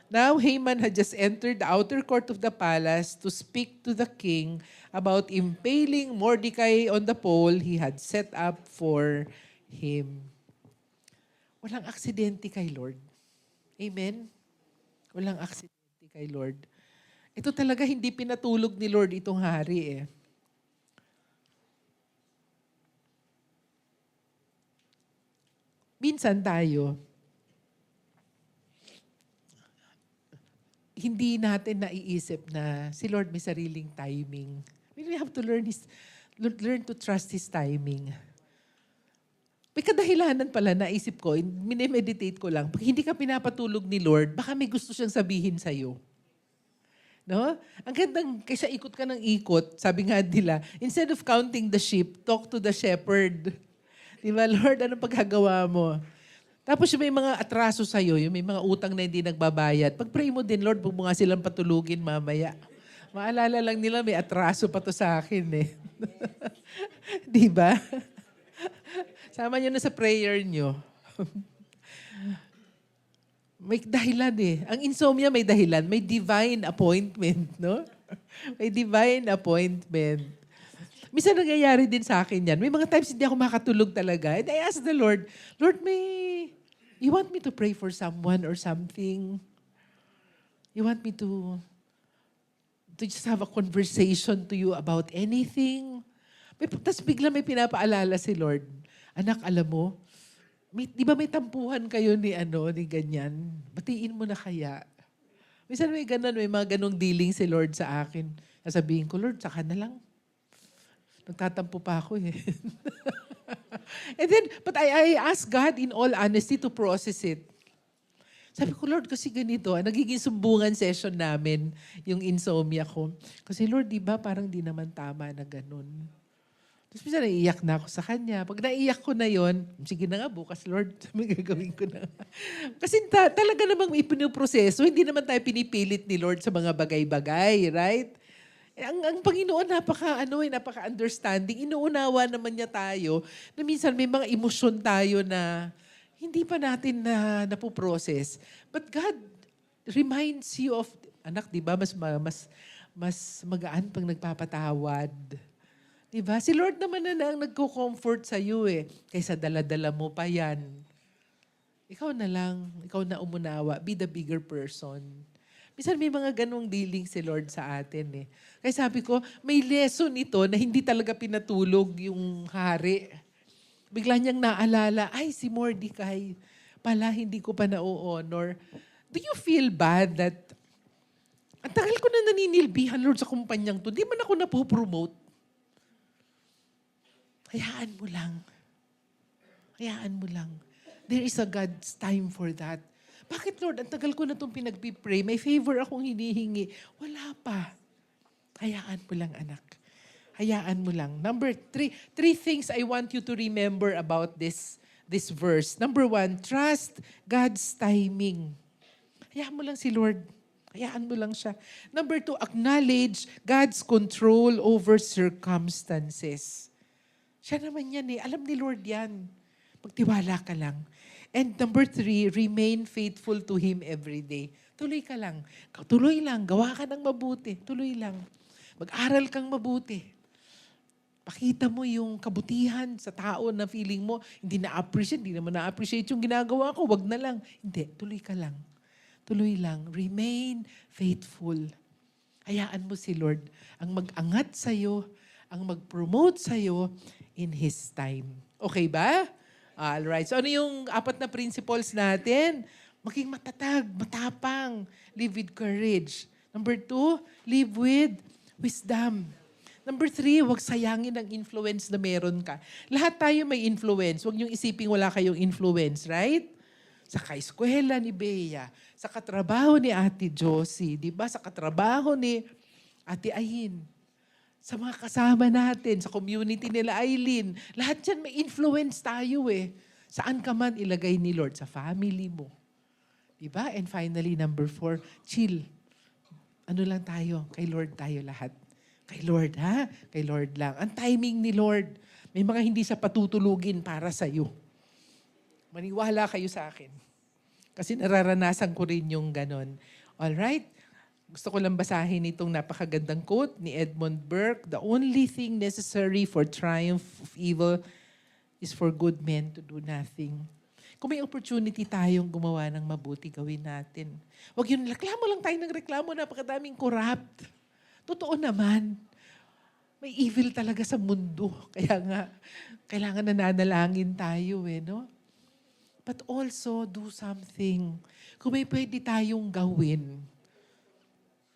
Now Haman had just entered the outer court of the palace to speak to the king about impaling Mordecai on the pole he had set up for him. Walang aksidente kay Lord. Amen? Walang aksidente kay Lord. Ito talaga hindi pinatulog ni Lord itong hari eh. minsan tayo, hindi natin naiisip na si Lord may sariling timing. We have to learn to trust His timing. May kadahilanan pala, naisip ko, minemeditate ko lang, pag hindi ka pinapatulog ni Lord, baka may gusto siyang sabihin sa'yo. No? Ang gandang, kaysa ikot ka ng ikot, sabi nga nila, instead of counting the sheep, talk to the shepherd. Di ba, Lord, anong paggagawa mo? Tapos yung may mga atraso sa'yo, yung may mga utang na hindi nagbabayad, pag-pray mo din, Lord, huwag mo nga silang patulugin mamaya. Maalala lang nila, may atraso pa to sa akin eh. Di ba? Sama nyo na sa prayer nyo. May dahilan eh. Ang insomnia may dahilan. May divine appointment, no? May divine appointment. Minsan nangyayari din sa akin yan. May mga times hindi ako makatulog talaga. And I ask the Lord, Lord, you want me to pray for someone or something? You want me to just have a conversation to you about anything? Tapos bigla may pinapaalala si Lord. Anak, alam mo, di ba may tampuhan kayo ni ganyan? Batiin mo na kaya. Minsan may mga ganong dealing si Lord sa akin. Sasabihin ko, Lord, saka na lang. Nagtatampo pa ako eh. And then, but I ask God in all honesty to process it. Sabi ko, Lord, kasi ganito, nagiging sumbungan session namin yung insomnia ko. Kasi Lord, di ba parang di naman tama na ganun. Tapos minsan naiiyak na ako sa kanya. Pag naiiyak ko na yon, sige na nga bukas, Lord, may gagawin ko na. Kasi talaga namang ipinuproseso, hindi naman tayo pinipilit ni Lord sa mga bagay-bagay, right? Ang Panginoon, napaka-understanding. Inuunawa naman niya tayo na minsan may mga emosyon tayo na hindi pa natin napoprocess. But God reminds you of, anak, di ba, mas magaan pag nagpapatawad. Di ba? Si Lord naman na ang nagko-comfort sa iyo eh. Kaysa dala-dala mo pa yan. Ikaw na lang, ikaw na umunawa. Be the bigger person. Minsan may mga ganong dealing si Lord sa atin eh. Kaya sabi ko, may lesson ito na hindi talaga pinatulog yung hari. Bigla niyang naalala, ay si Mordecai, pala hindi ko pa na-honor. Do you feel bad that, ang tagal ko na naninilbihan, Lord, sa kumpanyang to, di man ako napopromote. Hayaan mo lang. Hayaan mo lang. There is a God's time for that. Bakit, Lord? Ang tagal ko na itong pinagpipray. May favor akong hinihingi. Wala pa. Hayaan mo lang, anak. Hayaan mo lang. Number 3. 3 things I want you to remember about this verse. Number 1, trust God's timing. Hayaan mo lang si Lord. Hayaan mo lang siya. Number 2, acknowledge God's control over circumstances. Siya naman yan eh. Alam ni Lord yan. Pagtiwala ka lang. And number 3, remain faithful to Him every day. Tuloy ka lang. Tuloy lang. Gawa ka ng mabuti. Tuloy lang. Mag-aral kang mabuti. Pakita mo yung kabutihan sa tao na feeling mo, hindi na-appreciate, hindi naman na-appreciate yung ginagawa ko, wag na lang. Hindi, tuloy ka lang. Tuloy lang. Remain faithful. Hayaan mo si Lord ang mag-angat sa'yo, ang mag-promote sa'yo in His time. Okay ba? Alright. So ano yung 4 na principles natin? Maging matatag, matapang, live with courage. Number 2, live with wisdom. Number 3, huwag sayangin ang influence na meron ka. Lahat tayo may influence. Huwag niyong isiping wala kayong influence, right? Sa kaeskwela ni Bea, sa katrabaho ni Ate Josie, di ba? Sa katrabaho ni Ate Ayin, sa mga kasama natin, sa community nila Aileen. Lahat yan may influence tayo eh. Saan ka man ilagay ni Lord? Sa family mo. Diba? And finally, number 4, chill. Ano lang tayo? Kay Lord tayo lahat. Kay Lord, ha? Kay Lord lang. Ang timing ni Lord. May mga hindi sa patutulugin para sa'yo. Maniwala kayo sa akin. Kasi nararanasan ko rin yung ganon. Alright? Gusto ko lang basahin itong napakagandang quote ni Edmund Burke. The only thing necessary for triumph of evil is for good men to do nothing. Kung may opportunity tayong gumawa ng mabuti, gawin natin. Huwag yun, reklamo lang tayo ng reklamo, napakadaming corrupt. Totoo naman. May evil talaga sa mundo. Kaya nga, kailangan nananalangin tayo no? but also do something. Kung may pwede tayong gawin.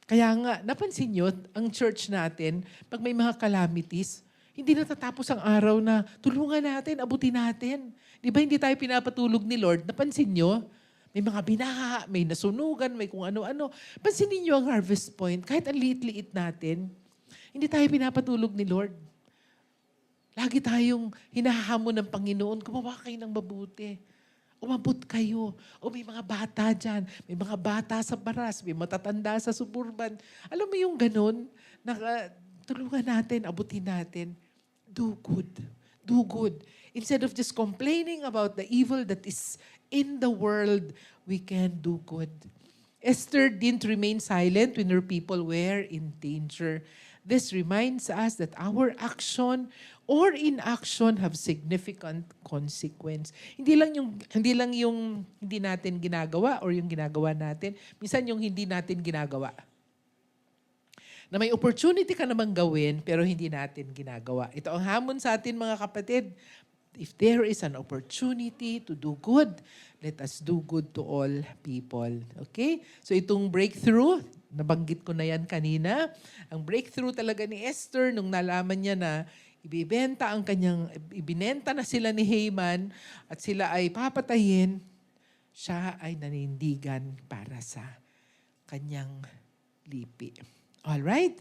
Kaya nga, napansin nyo, ang church natin, pag may mga calamities, hindi natatapos ang araw na tulungan natin, abutin natin. Di ba hindi tayo pinapatulog ni Lord? Napansin nyo? May mga binaha, may nasunugan, may kung ano-ano. Pansinin nyo ang Harvest Point, kahit ang liit-liit natin, hindi tayo pinapatulog ni Lord. Lagi tayong hinahamon ng Panginoon, gumawa kayo ng mabuti. Umabot kayo. O may mga bata dyan. May mga bata sa baras. May matatanda sa suburban. Alam mo yung ganun? Tulungan natin, abutin natin. Do good. Do good. Instead of just complaining about the evil that is in the world, we can do good. Esther didn't remain silent when her people were in danger. This reminds us that our action or inaction have significant consequence. Hindi lang yung hindi natin ginagawa or yung ginagawa natin, minsan yung hindi natin ginagawa. Na may opportunity ka namang gawin pero hindi natin ginagawa. Ito ang hamon sa atin mga kapatid. If there is an opportunity to do good, let us do good to all people. Okay? So itong breakthrough, nabanggit ko na yan kanina. Ang breakthrough talaga ni Esther nung nalaman niya na ibinenta na sila ni Haman at sila ay papatayin, siya ay nanindigan para sa kanyang lipi. Alright?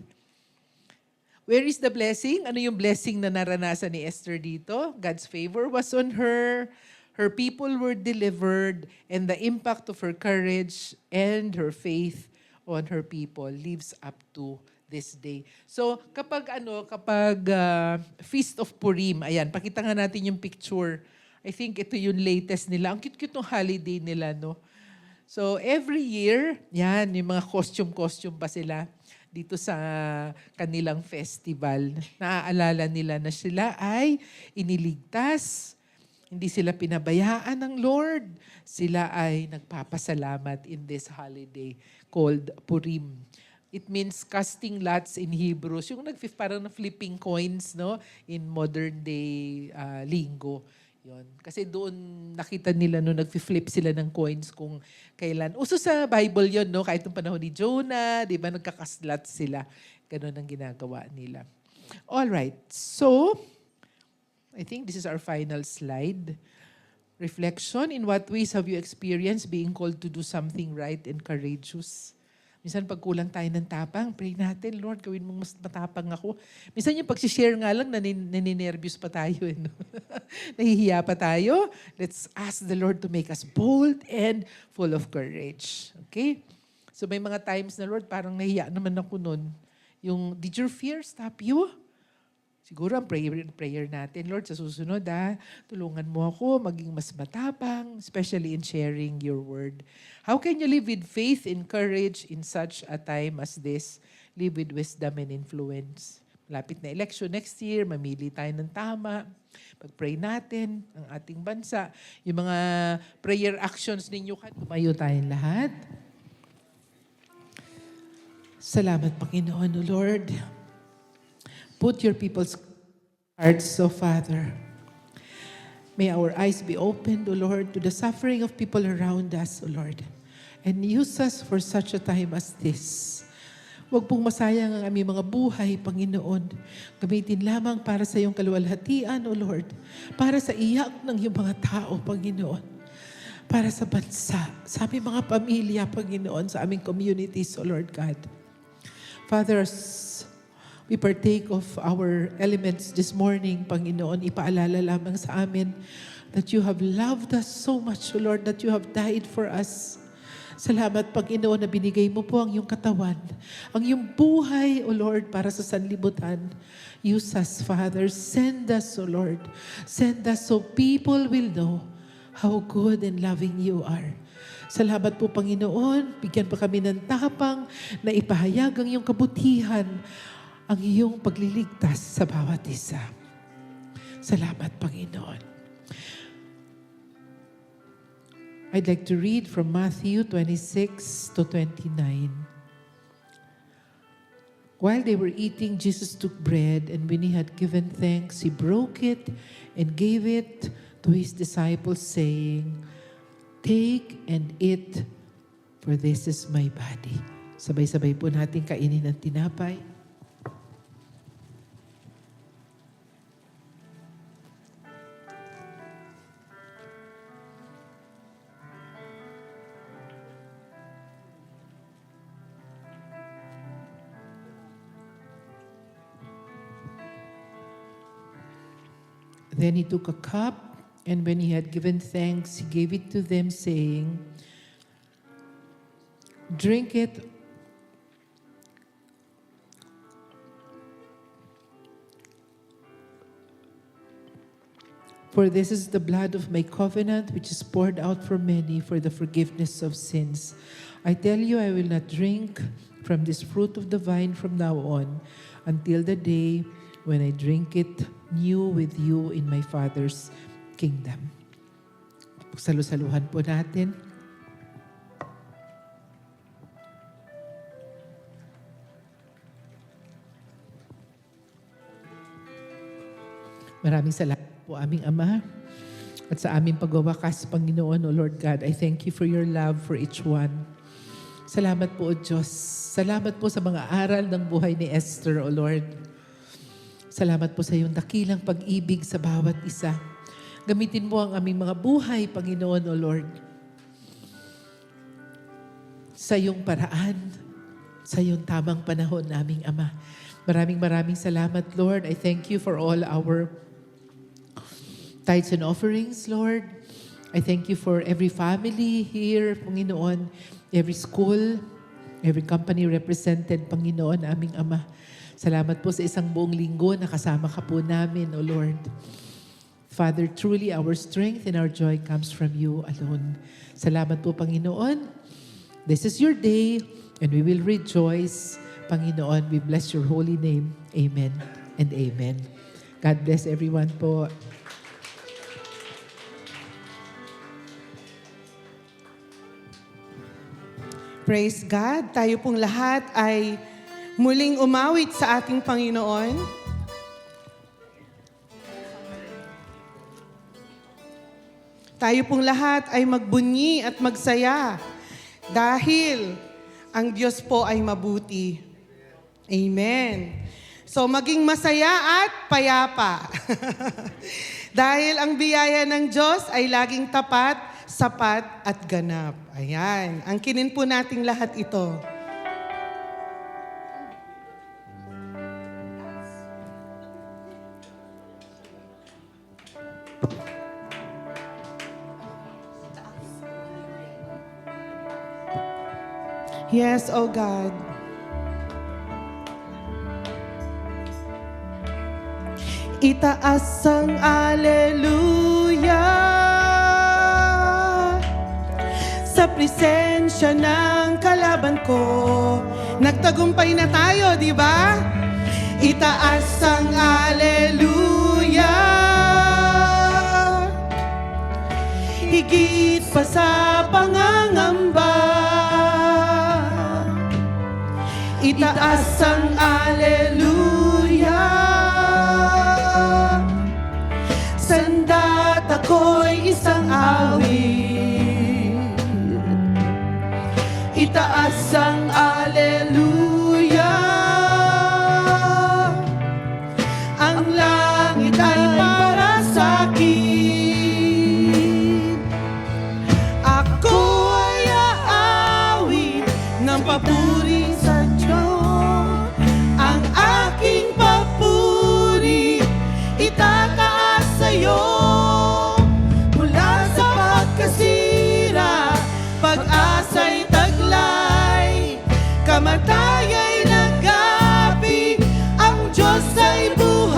Where is the blessing? Ano yung blessing na naranasan ni Esther dito? God's favor was on her. Her people were delivered, and the impact of her courage and her faith on her people lives up to this day. So, kapag Feast of Purim, ayan, pakita nga natin yung picture. I think ito yung latest nila. Ang cute-cute ng holiday nila, no? So, every year, yan, yung mga costume pa sila dito sa kanilang festival. Naaalala nila na sila ay iniligtas. Hindi sila pinabayaan ng Lord. Sila ay nagpapasalamat in this holiday called Purim. It means casting lots in Hebrews. Yung parang na flipping coins, no? In modern day lingo. Yon. Kasi doon nakita nila no nagfi-flip sila ng coins kung kailan. Uso sa Bible yon, no? Kahit yung panahon ni Jonah, di ba, nagka-cast lots sila. Ganun ang ginagawa nila. All right. So, I think this is our final slide. Reflection, in what ways have you experienced being called to do something right and courageous? Minsan pag kulang tayo ng tapang, pray natin, Lord, gawin mong mas matapang ako. Minsan yung pag-share nga lang, naninervyos pa tayo. No? Nahihiya pa tayo. Let's ask the Lord to make us bold and full of courage. Okay? So may mga times na, Lord, parang nahiya naman ako nun. Yung, did your fear stop you? Siguro ang prayer natin, Lord, sa susunod, tulungan mo ako maging mas matapang, especially in sharing your word. How can you live with faith and courage in such a time as this? Live with wisdom and influence. Malapit na election next year, mamili tayo ng tama. Pag-pray natin ang ating bansa. Yung mga prayer actions ninyo, tumayo tayong lahat. Salamat, Panginoon, O Lord. Put your people's hearts, so Father. May our eyes be opened, O Lord, to the suffering of people around us, O Lord. And use us for such a time as this. Huwag pong masayang ang aming mga buhay, Panginoon. Gamitin lamang para sa iyong kaluwalhatian, O Lord. Para sa iyak ng iyong mga tao, Panginoon. Para sa bansa, sa aming mga pamilya, Panginoon, sa aming communities, O Lord God. Father, we partake of our elements this morning, Panginoon. Ipaalala lamang sa amin that you have loved us so much, O Lord, that you have died for us. Salamat, Panginoon, na binigay mo po ang iyong katawan, ang iyong buhay, O Lord, para sa sanlibutan. Use us, Father. Send us, O Lord. Send us so people will know how good and loving you are. Salamat po, Panginoon. Bigyan pa kami ng tapang na ipahayag ang iyong kabutihan, ang iyong pagliligtas sa bawat isa. Salamat, Panginoon. I'd like to read from Matthew 26 to 29. While they were eating, Jesus took bread, and when he had given thanks, he broke it and gave it to his disciples, saying, Take and eat, for this is my body. Sabay-sabay po natin kainin ang tinapay. Then he took a cup, and when he had given thanks, he gave it to them, saying, "Drink it, for this is the blood of my covenant, which is poured out for many for the forgiveness of sins. I tell you, I will not drink from this fruit of the vine from now on, until the day when I drink it new with you in my Father's kingdom." Salu-saluhan po natin. Maraming salamat po aming Ama at sa aming pagwawakas, Panginoon, O Lord God. I thank you for your love for each one. Salamat po, O Diyos. Salamat po sa mga aral ng buhay ni Esther, O Lord. Salamat po sa iyong dakilang pag-ibig sa bawat isa. Gamitin mo ang aming mga buhay, Panginoon, O Lord. Sa iyong paraan, sa iyong tamang panahon, naming Ama. Maraming salamat, Lord. I thank you for all our tithes and offerings, Lord. I thank you for every family here, Panginoon, every school, every company represented, Panginoon, aming Ama. Salamat po sa isang buong linggo na kasama ka po namin, O Lord. Father, truly our strength and our joy comes from you alone. Salamat po, Panginoon. This is your day and we will rejoice. Panginoon, we bless your holy name. Amen and amen. God bless everyone po. Praise God. Tayo pong lahat ay muling umawit sa ating Panginoon. Tayo pong lahat ay magbunyi at magsaya dahil ang Diyos po ay mabuti. Amen. So maging masaya at payapa. Dahil ang biyaya ng Diyos ay laging tapat, sapat at ganap. Ayan. Angkinin po nating lahat ito. Yes, oh God. Itaas ang aleluya sa presensya ng kalaban ko. Nagtagumpay na tayo, di ba? Itaas ang aleluya, higit pa sa pangangamba. Itaas ang aleluya, sandat ako'y isang awit. Itaas ang aleluya, ang langit ay para sa'kin. Ako ay aawit ng papuri sa Diyos. Ang aking papuri itataas sa'yo. Mula sa pagkasira, pag-asa'y taglay, kamataya'y nagapi, ang Diyos ay buhay.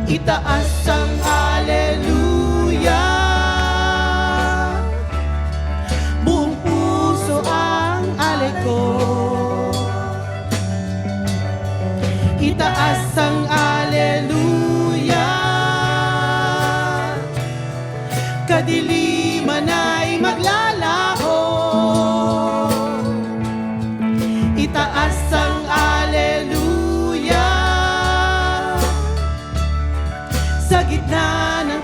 Itaas ang aleluya, buong puso ang alay ko. Itaas ang aleluya, kadiliman ay maglalaho. Itaas ang aleluya, sa gitna ng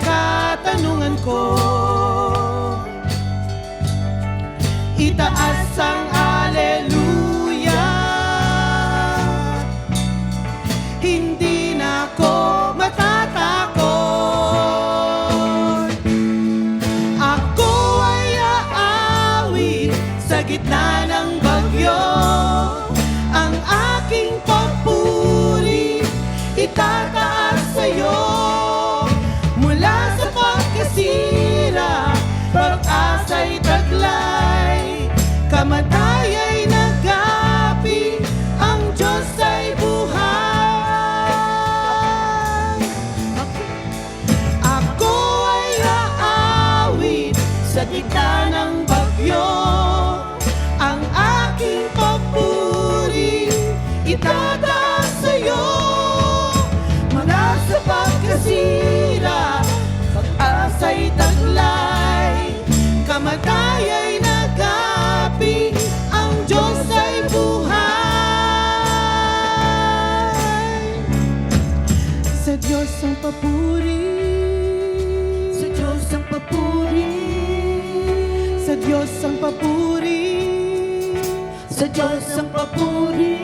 Sa Diyos ang papuri,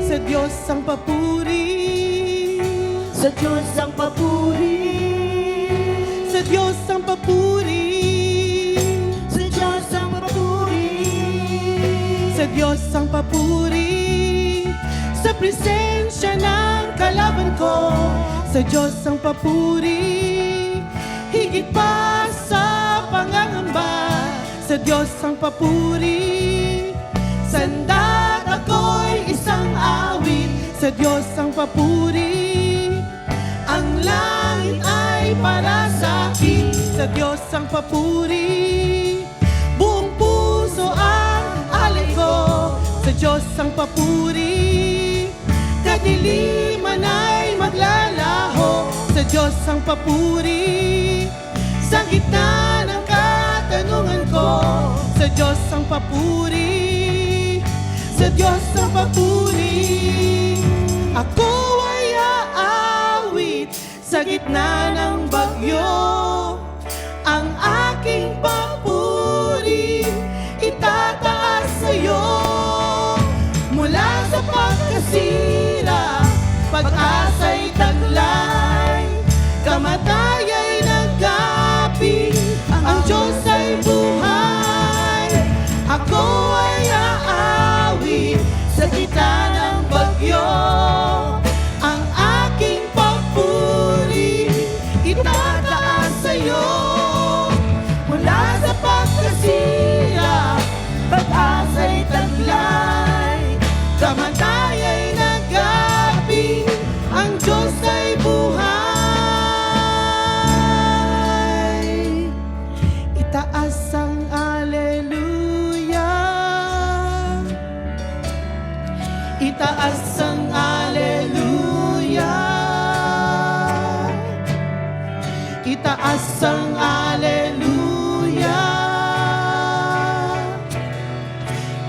Sa Diyos ang papuri. sa Diyos ang papuri, Sa Diyos ang papuri. sa Diyos ang papuri, Sa Diyos ang papuri. Sa presensya ng kalaban ko, sa Diyos ang papuri. Higit pa sa pangangamba, sa Diyos ang papuri. Sandat ako'y isang awit, sa Diyos ang papuri. Ang langit ay para sa akin, sa Diyos ang papuri. Buong puso ang alay ko, sa Diyos ang papuri. Kadiliman ay maglalaho, sa Diyos ang papuri. Sa gitna ng katanungan ko, sa Diyos ang papuri. Sa Diyos ang papuri. Ako ay aawit sa gitna ng bagyo. Ang aking papuri itataas sa'yo. Mula sa pagkasira, pag-asa'y taglay, kamatay ay nagkaping, ang Diyos ay buhay. Ako ay aawit sa gitna ng bagyo. Ang aking papuri itataas sa'yo. Mula sa pagkasira, pag-asa'y taglay, kamatay ay nagkaping, ang Diyos ay buhay. Itaas ang aleluya. Itaas ang aleluya. Itaas ang aleluya.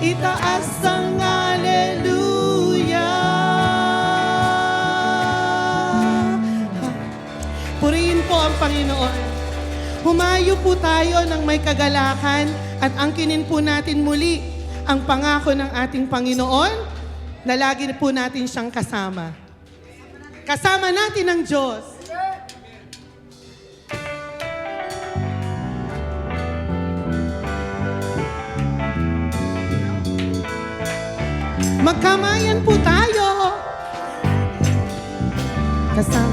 Itaas ang aleluya. Purihin po ang Panginoon. Humayo po tayo ng may kagalakan at angkinin po natin muli ang pangako ng ating Panginoon na lagi po natin siyang kasama. Kasama natin ang Diyos. Magkamayan po tayo. Kasama.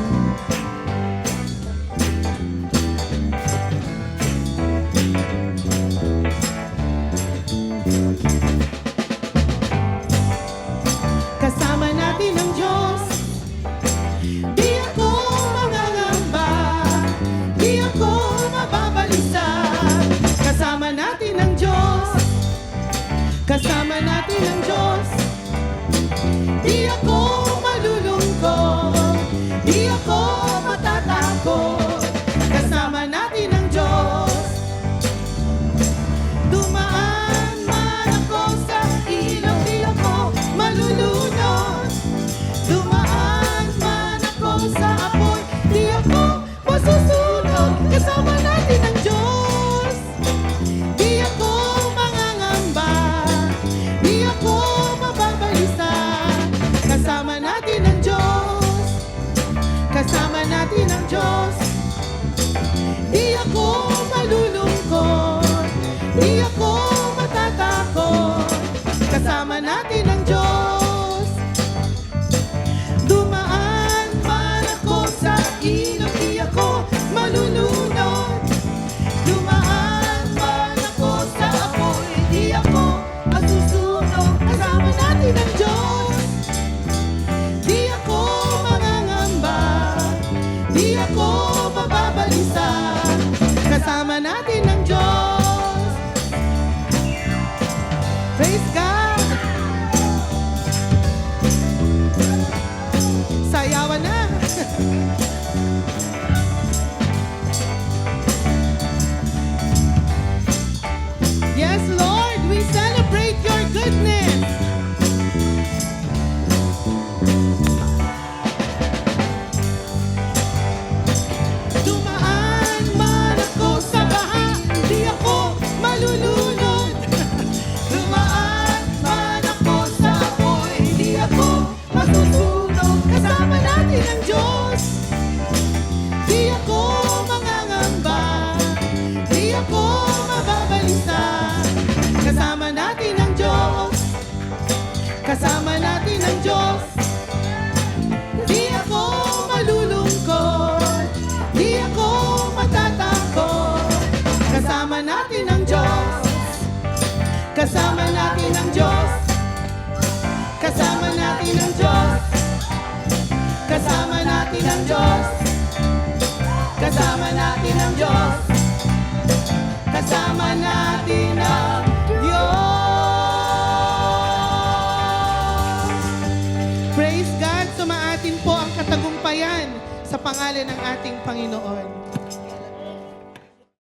Kasama natin ang Diyos. Di ako mangangamba, di ako mababalisa. Kasama natin ang Diyos. Kasama natin ang Diyos. Di ako malulungkot, di ako matatakot. Kasama natin ang Diyos. Dumaan man ako sa ilog, di ako malulunod. Dumaan man ako sa apoy, di ako masusunog. Kasama natin ang Diyos. Di ako mangangamba, di ako mababalisa. Kasama natin ang Diyos. Kasama natin ang Diyos. Di ako malulungkot, di ako matatakot. Kasama natin ang Diyos. Dumaan man ako sa ilog, di ako malulunod. Dumaan man ako sa apoy, di ako masusunog. Kasama natin ang Diyos. Di ako mangangamba, di ako mababalisa. Kasama natin ang Diyos. Praise God. katagumpayan sa pangalan ng ating Panginoon.